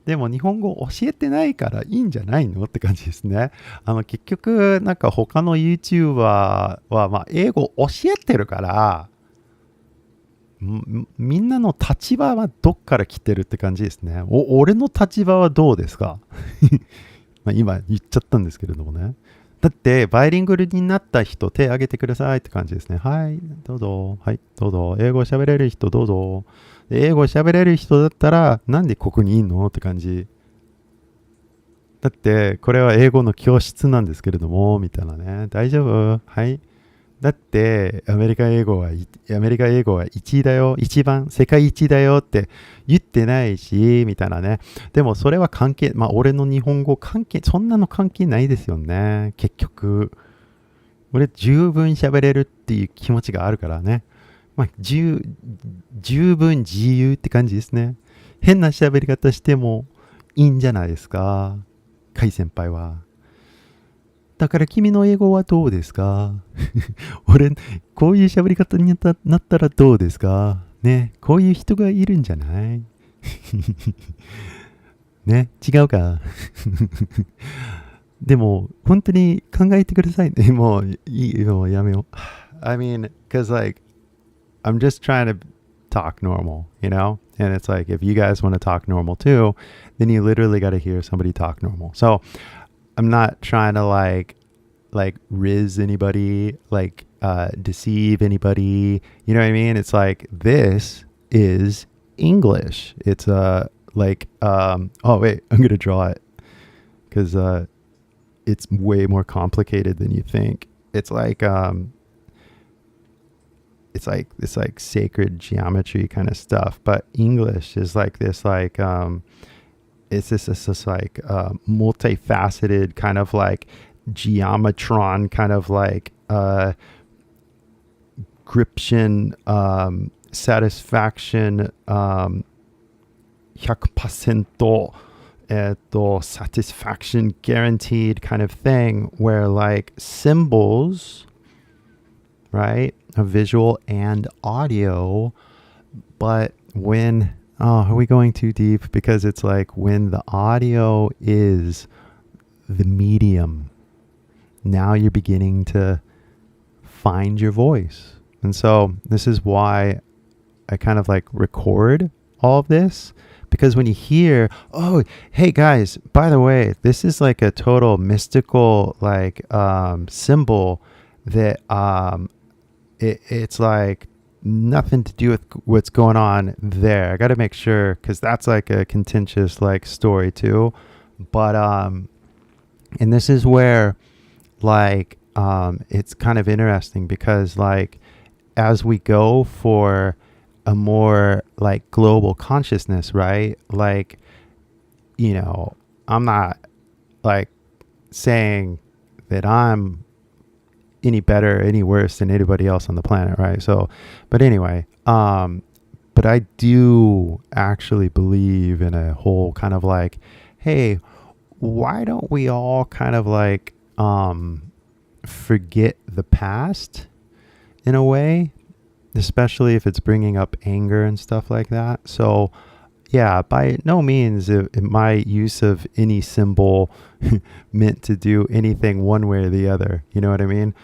でも日本語教えてないからいいんじゃないのって感じですね。結局なんか他の YouTuber はまあ英語教えてるから、みんなの立場はどっから来てるって感じですね。俺の立場はどうですかまあ今言っちゃったんですけれどもね。だってバイリンガルになった人手挙げてくださいって感じですね。はい、どうぞ。はい、どうぞ。英語喋れる人どうぞ。英語喋れる人だったらなんでここにいんのって感じ。だってこれは英語の教室なんですけれどもみたいなね。大丈夫？はい。だってアメリカ英語は1位だよ、一番世界一だよって言ってないしみたいなね。でもそれは関係、まあ俺の日本語そんなの関係ないですよね。結局俺十分喋れるっていう気持ちがあるからね。まあ十分自由って感じですね。変な喋り方してもいいんじゃないですか、カイ先輩は。だから君の英語はどうですか俺、こういう喋り方になったらどうですかね、こういう人がいるんじゃないね、違うかでも、本当に考えてくださいね。もうやめよう。I mean, because like, I'm just trying to talk normal, you know? And it's like, if you guys want to talk normal too, then you literally got to hear somebody talk normal. So, I'm not trying to like riz anybody, like deceive anybody. You know what I mean? It's like this is English. It's like oh wait, I'm gonna draw it because it's way more complicated than you think. It's like this like sacred geometry kind of stuff, but English is like this like it's this like multifaceted kind of like geometron kind of like gription satisfaction 100% satisfaction guaranteed kind of thing where like symbols, right, are visual and audio, but when are we going too deep? Because it's like when the audio is the medium, now you're beginning to find your voice. And so this is why I kind of like record all of this, because when you hear, oh, hey guys, by the way, this is like a total mystical like symbol that it's like nothing to do with what's going on there. I got to make sure, because that's like a contentious like story too. But and this is where like it's kind of interesting, because like as we go for a more like global consciousness, right? Like, you know, I'm not like saying that I'm any better, any worse than anybody else on the planet, right? So, but anyway, but I do actually believe in a whole kind of like, hey, why don't we all kind of like forget the past in a way, especially if it's bringing up anger and stuff like that. So yeah, by no means my use of any symbol meant to do anything one way or the other. You know what I mean?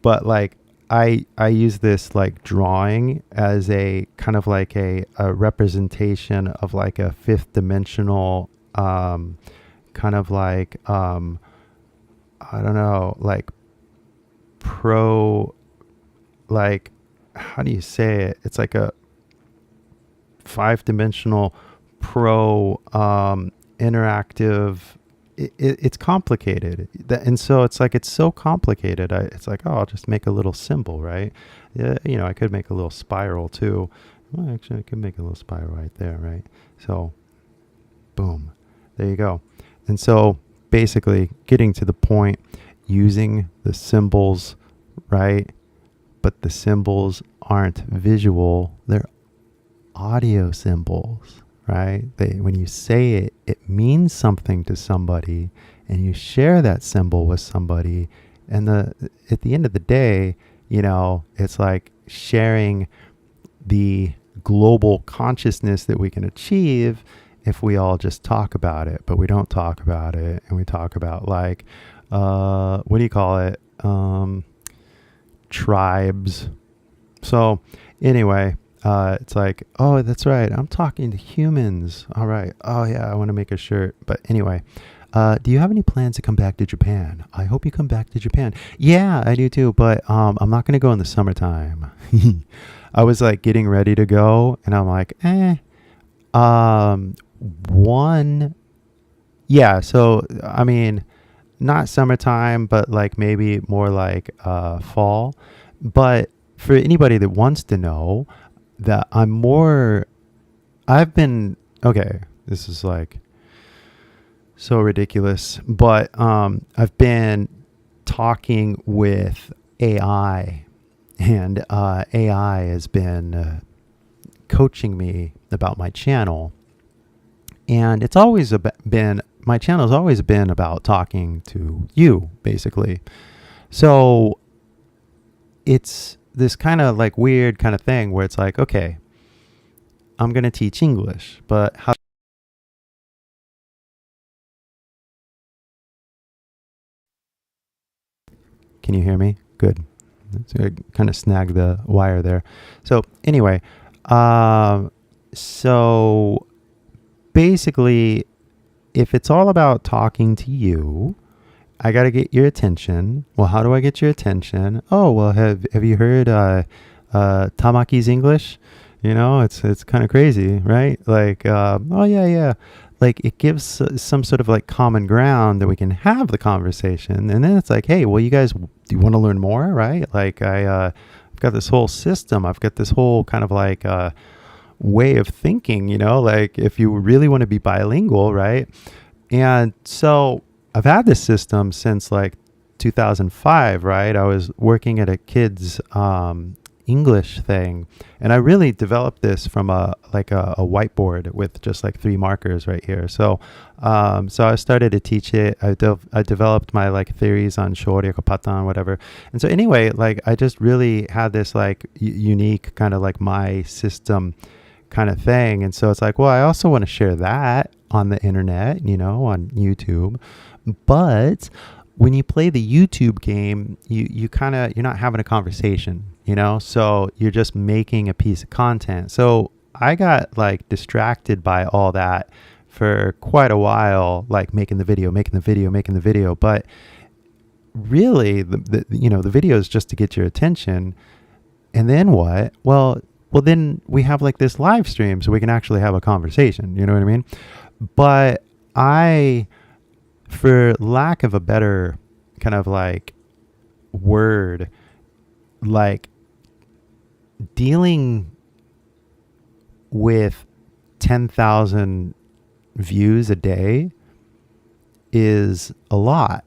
But like I use this like drawing as a kind of like a representation of like a fifth dimensional kind of like I don't know, like like how do you say it? It's like a 5-dimensional interactive. It's complicated, and so it's like it's so complicated. It's like, oh, I'll just make a little symbol, right? Yeah, you know, I could make a little spiral too. Well, actually, I could make a little spiral right there, right? So, boom, there you go. And so, basically, getting to the point, using the symbols, right? But the symbols aren't visual, they're audio symbols, right? When you say it, it means something to somebody, and you share that symbol with somebody. And at the end of the day, it's like sharing the global consciousness that we can achieve if we all just talk about it. But we don't talk about it, and we talk about like, what do you call it? Tribes. So anyway, it's like, oh, that's right, I'm talking to humans. All right. Oh yeah, I want to make a shirt. But anyway, do you have any plans to come back to Japan? I hope you come back to Japan. Yeah, I do too, but I'm not going to go in the summertime. I was like getting ready to go, and I'm like, yeah, so I mean, not summertime, but like maybe more like fall. But for anybody that wants to know, that okay, this is like so ridiculous, but I've been talking with AI, and AI has been coaching me about my channel. And it's always my channel's always been about talking to you, basically. So it's this kind of like weird kind of thing where it's like, okay, I'm going to teach English, but how? Can you hear me? Good. I kind of snagged the wire there. So anyway, so basically, if it's all about talking to you, I got to get your attention. Well, how do I get your attention? Oh, well, have you heard Tamaki's English? It's kind of crazy, right? Like, oh yeah. Like it gives some sort of like common ground that we can have the conversation. And then it's like, hey, well, you guys, do you want to learn more? Right? Like I've got this whole system. I've got this whole kind of like way of thinking, like if you really want to be bilingual, right? And so I've had this system since like 2005, right? I was working at a kid's English thing, and I really developed this from a whiteboard with just like 3 markers right here. So I started to teach it. I developed my like theories on shoryu, patan, whatever. And so anyway, like I just really had this like unique kind of like my system kind of thing. And so it's like, well, I also want to share that on the internet, on YouTube. But when you play the YouTube game, you're not having a conversation, so you're just making a piece of content. So I got like distracted by all that for quite a while, like making the video. But really the video is just to get your attention. And then what? Well, then we have like this live stream so we can actually have a conversation. You know what I mean? But for lack of a better kind of like word, like dealing with 10,000 views a day is a lot.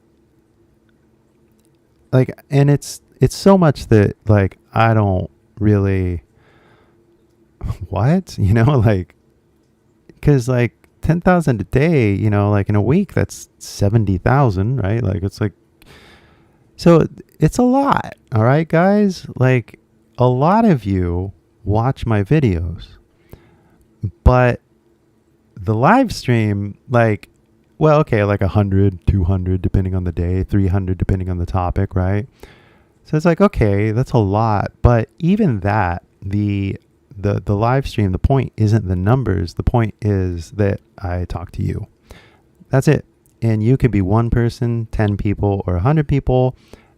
Like, and it's so much that like, I don't really, what, like, cause like 10,000 a day, like in a week, that's 70,000, right? Like, it's like, so it's a lot. All right, guys, like a lot of you watch my videos, but the live stream, like, well, okay, like 100, 200, depending on the day, 300, depending on the topic, right? So it's like, okay, that's a lot. But even that, the live stream, the point isn't the numbers. The point is that I talk to you. That's it. And you could be one person, 10 people, or 100 people.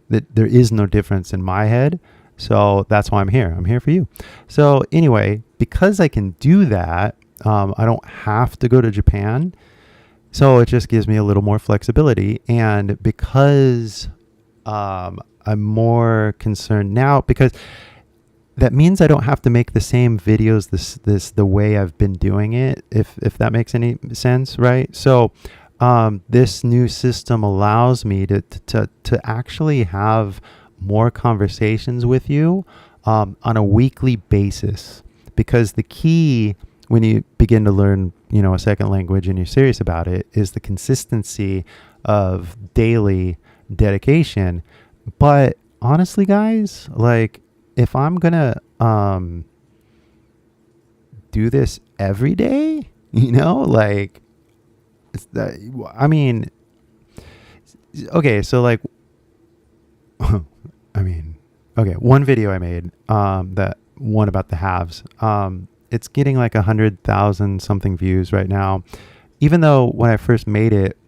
That there is no difference in my head. So that's why I'm here. I'm here for you. So anyway, because I can do that, I don't have to go to Japan. So it just gives me a little more flexibility. And because I'm more concerned now, because that means I don't have to make the same videos the way I've been doing it, if that makes any sense, right? So this new system allows me to actually have more conversations with you on a weekly basis. Because the key when you begin to learn, a second language and you're serious about it is the consistency of daily dedication. But honestly, guys, like if I'm gonna do this every day, like it's that. I mean, okay, so like, one video I made that one about the halves. It's getting like 100,000 something views right now. Even though when I first made it,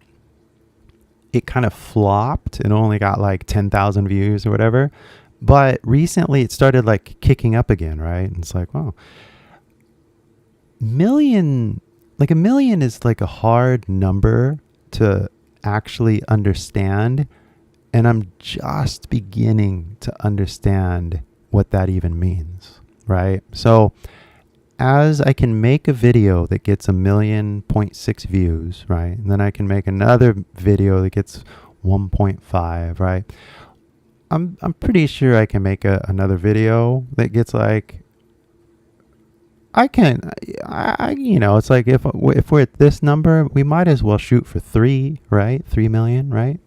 it kind of flopped and only got like 10,000 views or whatever. But recently it started like kicking up again, right? And it's like, wow, a million is like a hard number to actually understand. And I'm just beginning to understand what that even means, right? So as I can make a video that gets 1.6 million views, right? And then I can make another video that gets 1.5, right? I'm pretty sure I can make another video that gets like, it's like if we're at this number, we might as well shoot for 3, right? 3 million, right?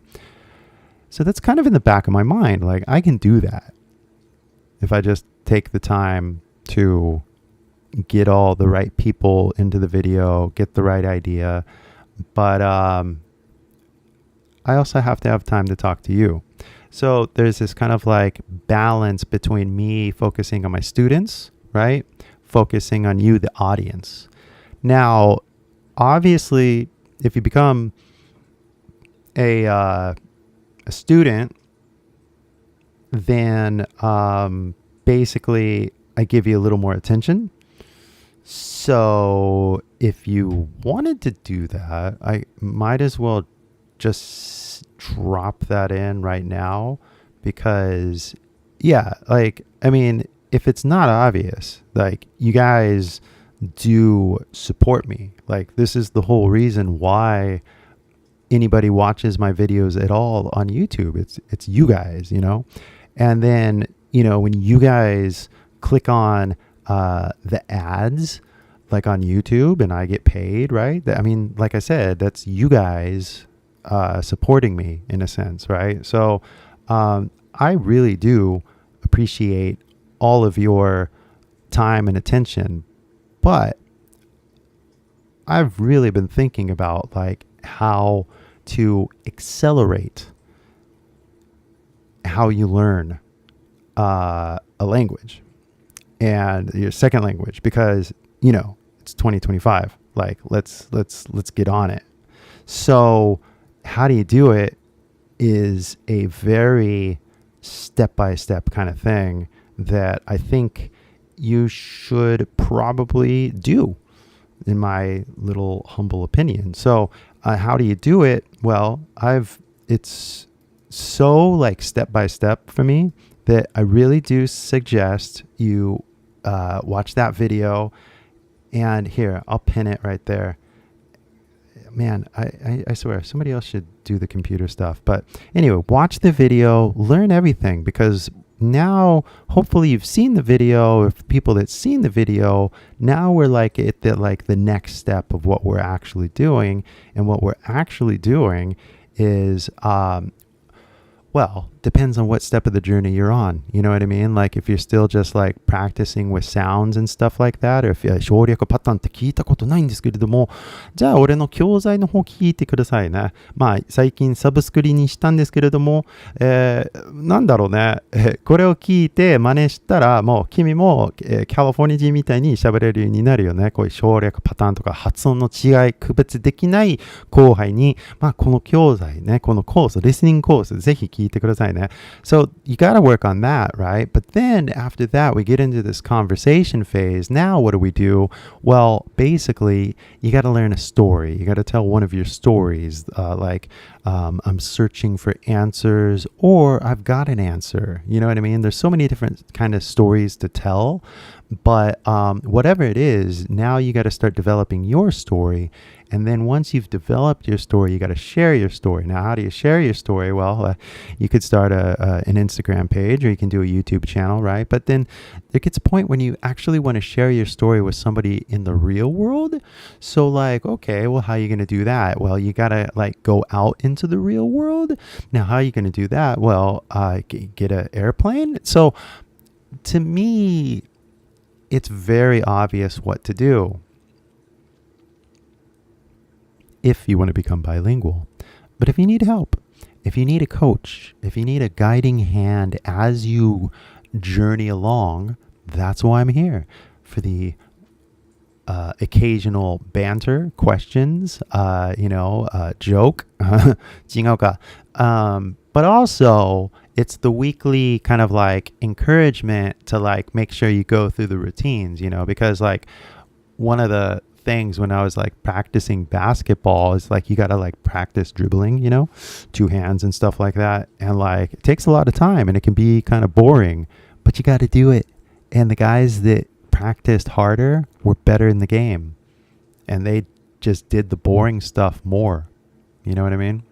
So that's kind of in the back of my mind. Like I can do that if I just take the time to get all the right people into the video, get the right idea. But I also have to have time to talk to you. So there's this kind of like balance between me focusing on my students, right? Focusing on you, the audience. Now, obviously, if you become a student, then basically I give you a little more attention. So if you wanted to do that, I might as well just drop that in right now because, if it's not obvious, like you guys do support me. Like this is the whole reason why anybody watches my videos at all on YouTube. It's you guys, and then, when you guys click on the ads like on YouTube and I get paid, right? Like I said, that's you guys supporting me in a sense, right? So I really do appreciate all of your time and attention, but I've really been thinking about like how to accelerate how you learn a language and your second language, because it's 2025. Like let's get on it. So how do you do it is a very step-by-step kind of thing that I think you should probably do, in my little humble opinion. So how do you do it? Well, it's so like step-by-step for me that I really do suggest you watch that video. And here, I'll pin it right there. Man, I swear, somebody else should do the computer stuff. But anyway, watch the video, learn everything, because now, hopefully you've seen the video. If people that's seen the video, now we're like at the next step of what we're actually doing. And what we're actually doing is, depends on what step of the journey you're on. You know what I mean? Like if you're still just like practicing with sounds and stuff like that, or if 省略パターンって聞いたことないんですけれども、じゃあ俺の教材の方聞いてくださいね。最近サブスクリにしたんですけれども、なんだろうね、これを聞いて真似したらもう君も、カリフォルニア人みたいに喋れるようになるよね。こういう省略パターンとか発音の違い区別できない後輩に、この教材ね、このコース、リスニングコースぜひ聞いてくださいね。So you got to work on that, right? But then after that, we get into this conversation phase. Now, what do? Well, basically, you got to learn a story. You got to tell one of your stories, like I'm searching for answers, or I've got an answer. You know what I mean? There's so many different kind of stories to tell. But whatever it is, now you got to start developing your story. And then once you've developed your story, you got to share your story. Now, how do you share your story? Well, you could start an Instagram page, or you can do a YouTube channel, right? But then there gets a point when you actually want to share your story with somebody in the real world. So like, okay, well, how are you going to do that? Well, you got to like go out into the real world. Now, how are you going to do that? Well, get an airplane. So to me, it's very obvious what to do if you want to become bilingual. But if you need help, if you need a coach, if you need a guiding hand as you journey along, that's why I'm here, for the occasional banter, questions, joke. 違うか. But also, it's the weekly kind of like encouragement to like make sure you go through the routines, because like one of the things when I was like practicing basketball is like you got to like practice dribbling, two hands and stuff like that. And like it takes a lot of time and it can be kind of boring, but you got to do it. And the guys that practiced harder were better in the game, and they just did the boring stuff more. You know what I mean?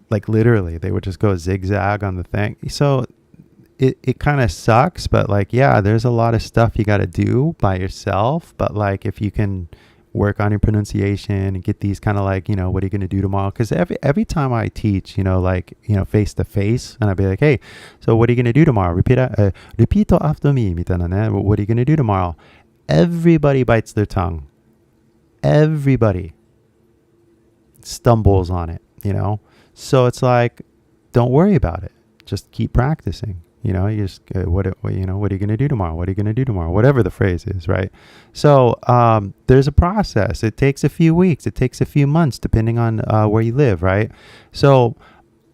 Like literally they would just go zigzag on the thing. So it kind of sucks, but like, yeah, there's a lot of stuff you got to do by yourself. But like, if you can work on your pronunciation and get these kind of like, what are you going to do tomorrow? Because every time I teach, face to face, and I'd be like, hey, so what are you going to do tomorrow? Repeat after me. What are you going to do tomorrow? Everybody bites their tongue. Everybody stumbles on it, So it's like, don't worry about it. Just keep practicing. You just, what are you going to do tomorrow? What are you going to do tomorrow? Whatever the phrase is, right? So there's a process. It takes a few weeks. It takes a few months, depending on where you live, right? So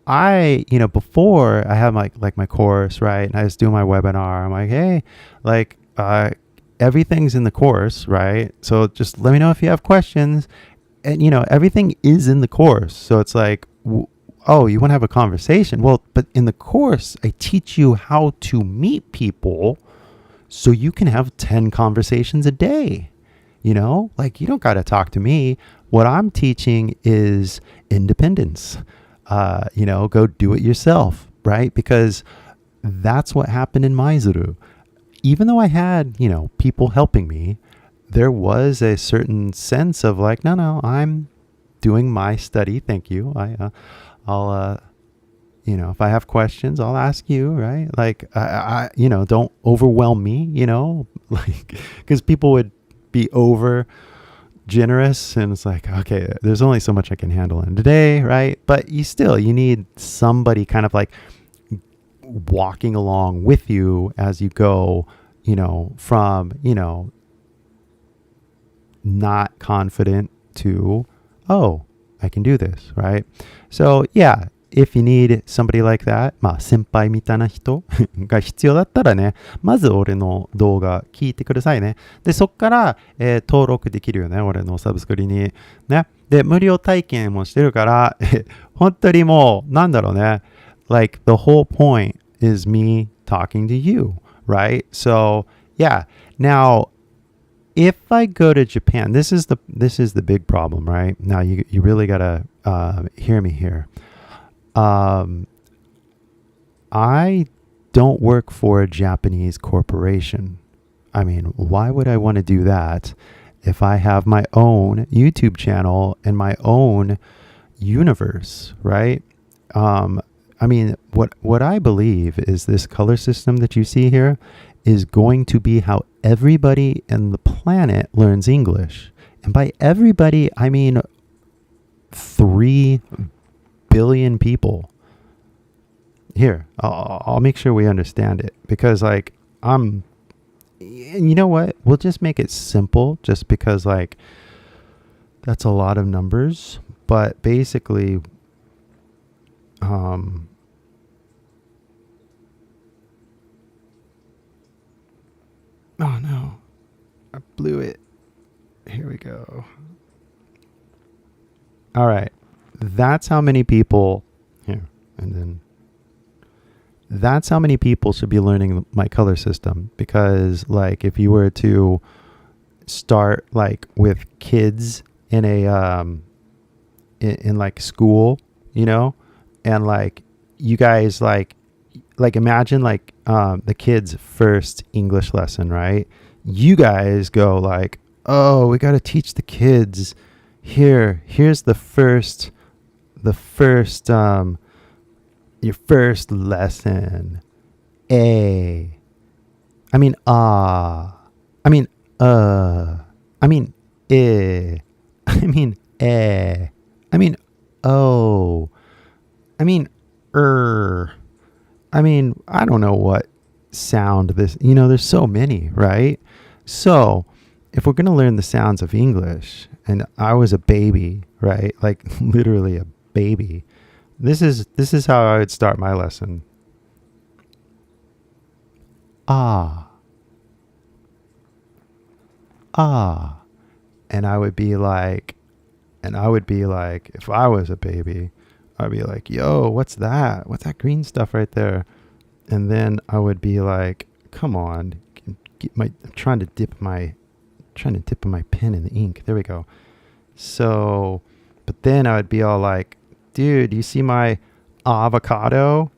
I, before I have my course, right? And I was doing my webinar. I'm like, hey, everything's in the course, right? So just let me know if you have questions. And, everything is in the course. So it's like, oh, you want to have a conversation? Well, but in the course, I teach you how to meet people so you can have 10 conversations a day. Like you don't got to talk to me. What I'm teaching is independence. Go do it yourself, right? Because that's what happened in Maizuru. Even though I had, people helping me, there was a certain sense of like, no, I'm doing my study. Thank you. I'll, if I have questions, I'll ask you, right? Like, I don't overwhelm me, like, because people would be over generous, and it's like, okay, there's only so much I can handle in a day, right? But you need somebody kind of like walking along with you as you go, from, not confident to, oh, I can do this, right? So yeah, if you need somebody like that, 先輩みたいな人が必要だったらね、まず俺の動画聞いてくださいね。で、そっから、登録できるよね、俺のサブスクリに。ね。で、無料体験もしてるから、本当にもう、なんだろうね。Like, the whole point is me talking to you, right? So, yeah. Now, if I go to Japan, this is the big problem, right? Now you really gotta hear me here. I don't work for a Japanese corporation. I mean, why would I want to do that if I have my own YouTube channel and my own universe, right? I mean, what I believe is this color system that you see here is going to be how everybody in the planet learns English. And by everybody, I mean 3 billion people. Here, I'll make sure we understand it, because like and you know what? We'll just make it simple, just because like that's a lot of numbers. But basically, oh no, I blew it. Here we go. All right. That's how many people here. And then that's how many people should be learning my color system. Because like if you were to start like with kids in like school, you know, and like you guys like imagine like the kids' first English lesson, right? You guys go like, oh, we got to teach the kids here's your first lesson. A. I mean, I mean, I mean, I mean, I mean, oh, I mean, I mean, I don't know what sound this, there's so many, right? So if we're going to learn the sounds of English, and I was a baby, right? Like literally a baby. This is how I would start my lesson. Ah. And I would be like, if I was a baby, I'd be like, yo, what's that? What's that green stuff right there? And then I would be like, come on, I'm trying to dip my pen in the ink. There we go. So, but then I would be all like, dude, you see my avocado?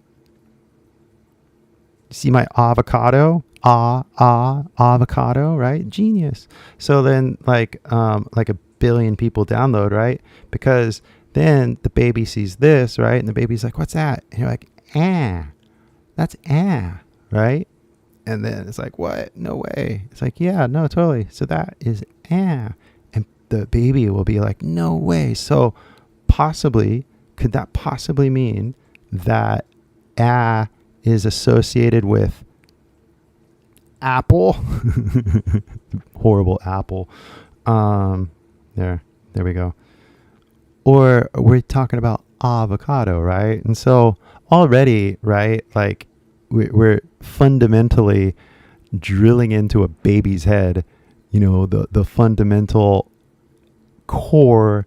You see my avocado? Avocado, right? Genius. So then like a billion people download, right? Because then the baby sees this, right? And the baby's like, what's that? And you're like, that's right? And then it's like, what? No way. It's like, yeah, no, totally. So that is And the baby will be like, no way. So could that possibly mean that is associated with apple? Horrible apple. There we go. Or we're talking about avocado, right? And so already, right, like we're fundamentally drilling into a baby's head, the fundamental core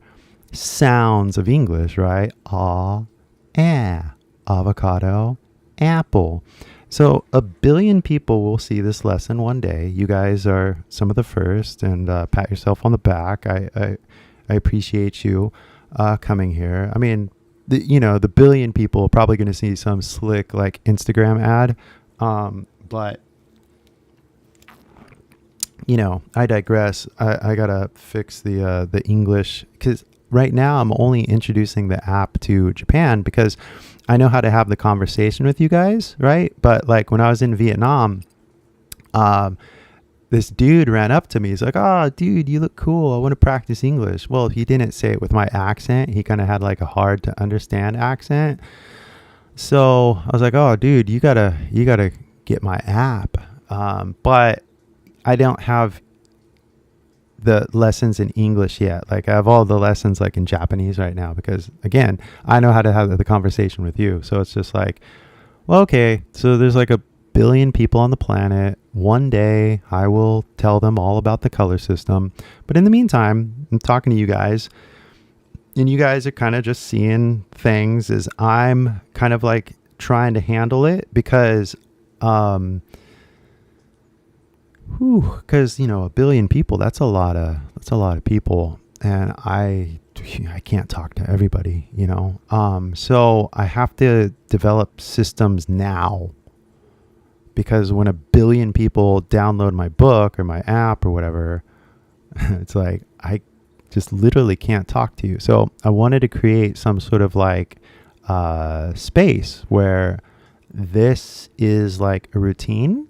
sounds of English, right? Avocado, apple. So 1 billion people will see this lesson one day. You guys are some of the first, and pat yourself on the back. I appreciate you coming here. I mean, the 1 billion people are probably going to see some slick like Instagram ad, but I digress. I gotta fix the English, because right now I'm only introducing the app to Japan because I know how to have the conversation with you guys, right? But like when I was in Vietnam, this dude ran up to me. He's like, oh, dude, you look cool. I want to practice English. Well, he didn't say it with my accent. He kind of had like a hard to understand accent. So I was like, oh, dude, you gotta get my app. But I don't have the lessons in English yet. Like I have all the lessons like in Japanese right now, because again, I know how to have the conversation with you. So it's just like, well, okay, so there's like 1 billion people on the planet. One day I will tell them all about the color system. But in the meantime, I'm talking to you guys, and you guys are kind of just seeing things as I'm kind of like trying to handle it, because because 1 billion people, that's a lot of people, and I can't talk to everybody, so I have to develop systems now, because when 1 billion people download my book or my app or whatever, it's like I just literally can't talk to you. So I wanted to create some sort of like space where this is like a routine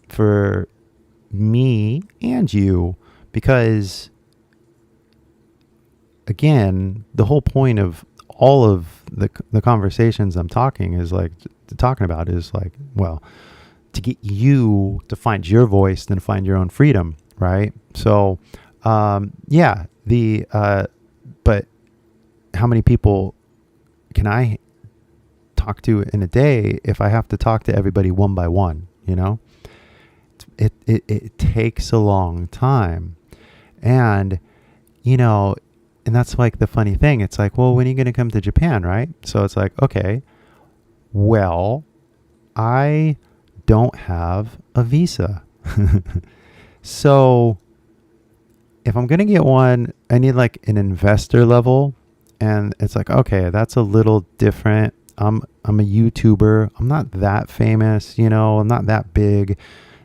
for me and you, because again, the whole point of all of the conversations I'm talking about is like, well, to get you to find your voice and find your own freedom, right? So but how many people can I talk to in a day if I have to talk to everybody one by one? It takes a long time. And, and that's like the funny thing. It's like, well, when are you going to come to Japan, right? So it's like, okay, well, I don't have a visa. So if I'm going to get one, I need like an investor level, and it's like, okay, that's a little different. I'm a YouTuber. I'm not that famous, I'm not that big.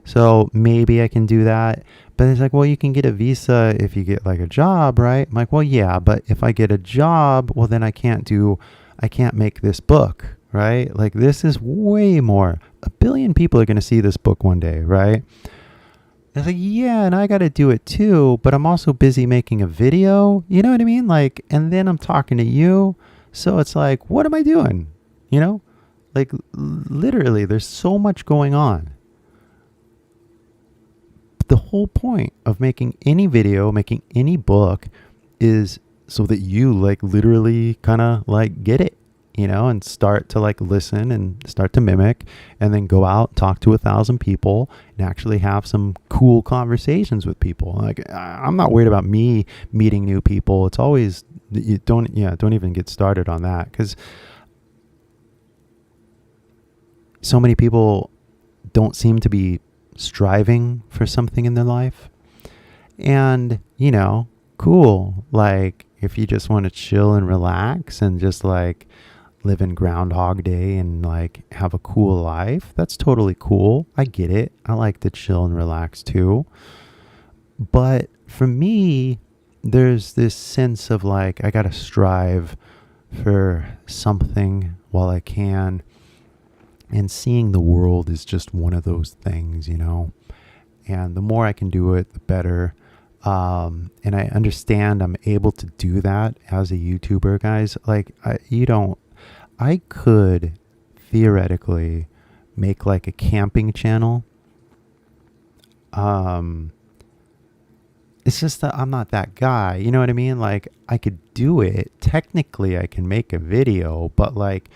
So maybe I can do that. But it's like, well, you can get a visa if you get like a job, right? I'm like, well, yeah, but if I get a job, well, then I can't make this book, right? Like, this is way more. 1 billion people are going to see this book one day, right? It's like, yeah, and I got to do it too, but I'm also busy making a video. You know what I mean? Like, and then I'm talking to you. So it's like, what am I doing? Like, literally, there's so much going on. The whole point of making any video, making any book, is so that you like literally kind of like get it, and start to like listen and start to mimic, and then go out, talk to 1,000 people and actually have some cool conversations with people. Like, I'm not worried about me meeting new people. It's always, don't even get started on that, because so many people don't seem to be striving for something in their life. And, cool. Like, if you just want to chill and relax and just like live in Groundhog Day and like have a cool life, that's totally cool. I get it. I like to chill and relax too. But for me, there's this sense of like, I got to strive for something while I can. And seeing the world is just one of those things, and the more I can do it, the better. And I understand I'm able to do that as a YouTuber, guys. Like, I could theoretically make like a camping channel. It's just that I'm not that guy. You know what I mean? Like, I could do it. Technically, I can make a video, but like,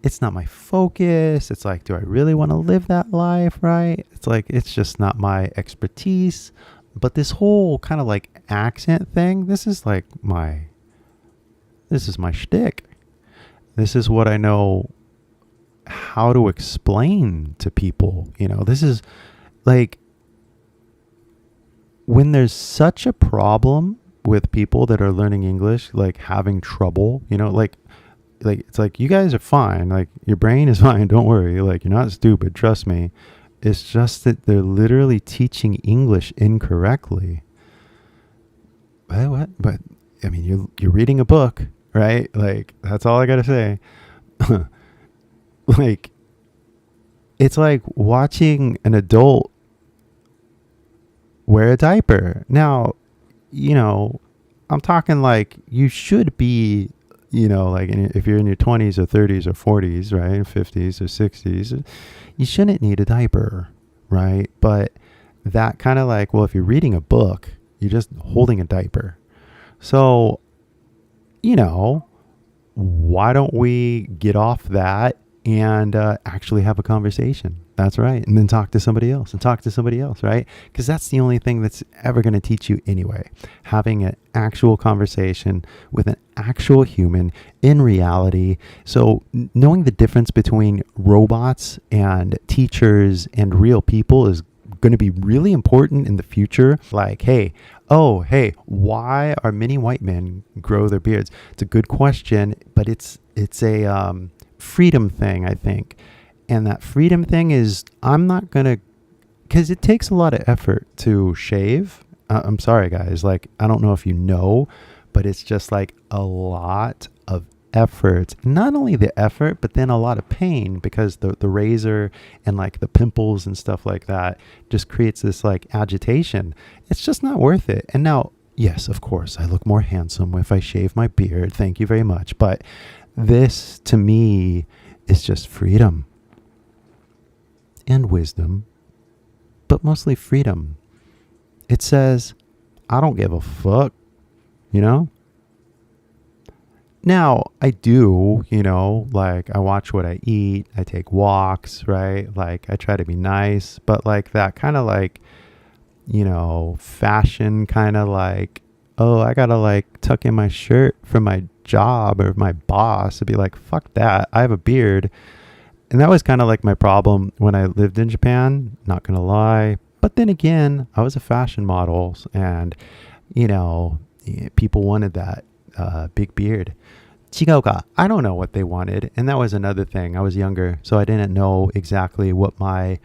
it's not my focus. It's like, do I really want to live that life, right? It's like, it's just not my expertise. But this whole kind of like accent thing, this is my shtick. This is what I know how to explain to people. This is like, when there's such a problem with people that are learning English, like having trouble, like it's like, you guys are fine. Like, your brain is fine. Don't worry. Like, you're not stupid. Trust me. It's just that they're literally teaching English incorrectly. What? But I mean, you're reading a book, right? Like, that's all I got to say. Like, it's like watching an adult wear a diaper. Now, I'm talking like, you should be, like if you're in your 20s or 30s or 40s, right, 50s or 60s, you shouldn't need a diaper, right? But that kind of like, well, if you're reading a book, you're just holding a diaper. So, why don't we get off that and actually have a conversation? That's right. And then talk to somebody else and talk to somebody else, right? Because that's the only thing that's ever going to teach you anyway. Having an actual conversation with an actual human in reality. So knowing the difference between robots and teachers and real people is going to be really important in the future. Like, hey, why are many white men grow their beards? It's a good question, but it's a freedom thing, I think. And that freedom thing is, I'm not going to, because it takes a lot of effort to shave. I'm sorry, guys. Like, I don't know if you know, but it's just like a lot of effort. Not only the effort, but then a lot of pain, because the razor and like the pimples and stuff like that just creates this like agitation. It's just not worth it. And now, yes, of course, I look more handsome if I shave my beard. Thank you very much. But this, to me, is just freedom. And wisdom, but mostly freedom. It says, I don't give a fuck, Now, I do, like, I watch what I eat, I take walks, right? Like, I try to be nice, but like that kind of like, fashion kind of like, oh, I gotta like tuck in my shirt for my job or my boss. It'd be like, fuck that, I have a beard. And that was kind of like my problem when I lived in Japan, not going to lie. But then again, I was a fashion model, and, you people wanted that big beard. 違うか. I don't know what they wanted. And that was another thing. I was younger, so I didn't know exactly what my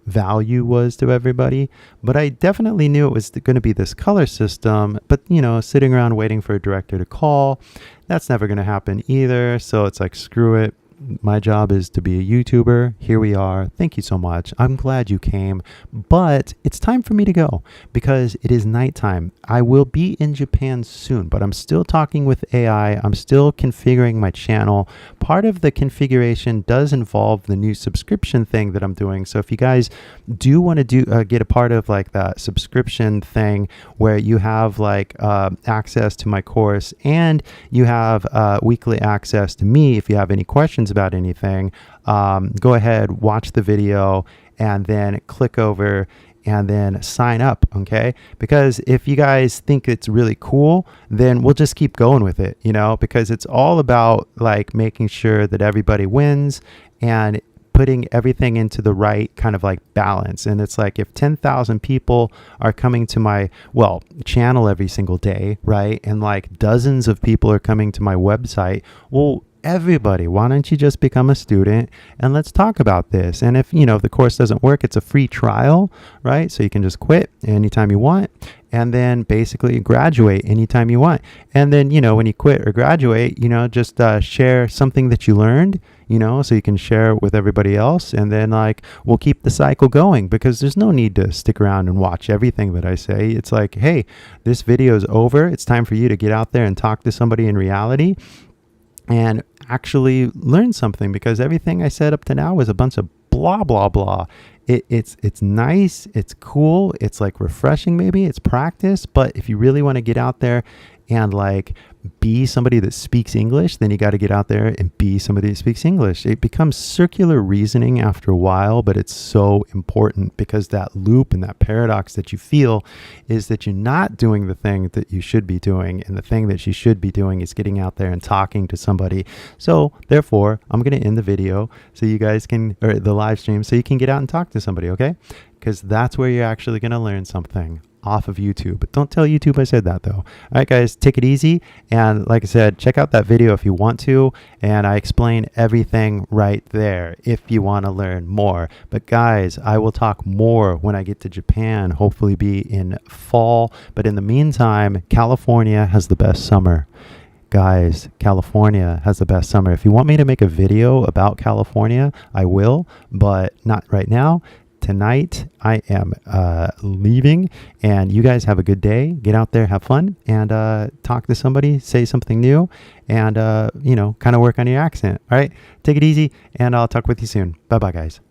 value was to everybody. But I definitely knew it was going to be this color system. But, sitting around waiting for a director to call, that's never going to happen either. So it's like, screw it. My job is to be a YouTuber. Here we are. Thank you so much. I'm glad you came, but it's time for me to go because it is nighttime. I will be in Japan soon, but I'm still talking with AI. I'm still configuring my channel. Part of the configuration does involve the new subscription thing that I'm doing. So if you guys do want to get a part of like that subscription thing where you have like access to my course and you have weekly access to me if you have any questions about anything, go ahead, watch the video, and then click over and then sign up, okay? Because if you guys think it's really cool, then we'll just keep going with it, because it's all about like making sure that everybody wins and putting everything into the right kind of like balance. And it's like if 10,000 people are coming to my channel every single day, right? And like dozens of people are coming to my website, well, everybody, why don't you just become a student and let's talk about this? And if the course doesn't work, it's a free trial, right? So you can just quit anytime you want and then basically graduate anytime you want. And then when you quit or graduate, just share something that you learned, so you can share it with everybody else. And then like we'll keep the cycle going because there's no need to stick around and watch everything that I say. It's like, hey, this video is over. It's time for you to get out there and talk to somebody in reality and actually learn something, because everything I said up to now was a bunch of blah, blah, blah. It's nice. It's cool. It's like refreshing. Maybe it's practice. But if you really want to get out there and like be somebody that speaks English, then you got to get out there and be somebody that speaks English. It becomes circular reasoning after a while, but it's so important because that loop and that paradox that you feel is that you're not doing the thing that you should be doing. And the thing that you should be doing is getting out there and talking to somebody. So therefore, I'm going to end the video so you guys can, or the live stream, so you can get out and talk to somebody, okay? Because that's where you're actually going to learn something off of YouTube. But don't tell YouTube I said that though. All right, guys, take it easy. And like I said, check out that video if you want to. And I explain everything right there if you want to learn more. But guys, I will talk more when I get to Japan, hopefully be in fall. But in the meantime, California has the best summer. Guys, California has the best summer. If you want me to make a video about California, I will, but not right now. Tonight, I am leaving, and you guys have a good day. Get out there, have fun, and talk to somebody, say something new, and, kind of work on your accent. All right, take it easy, and I'll talk with you soon. Bye-bye, guys.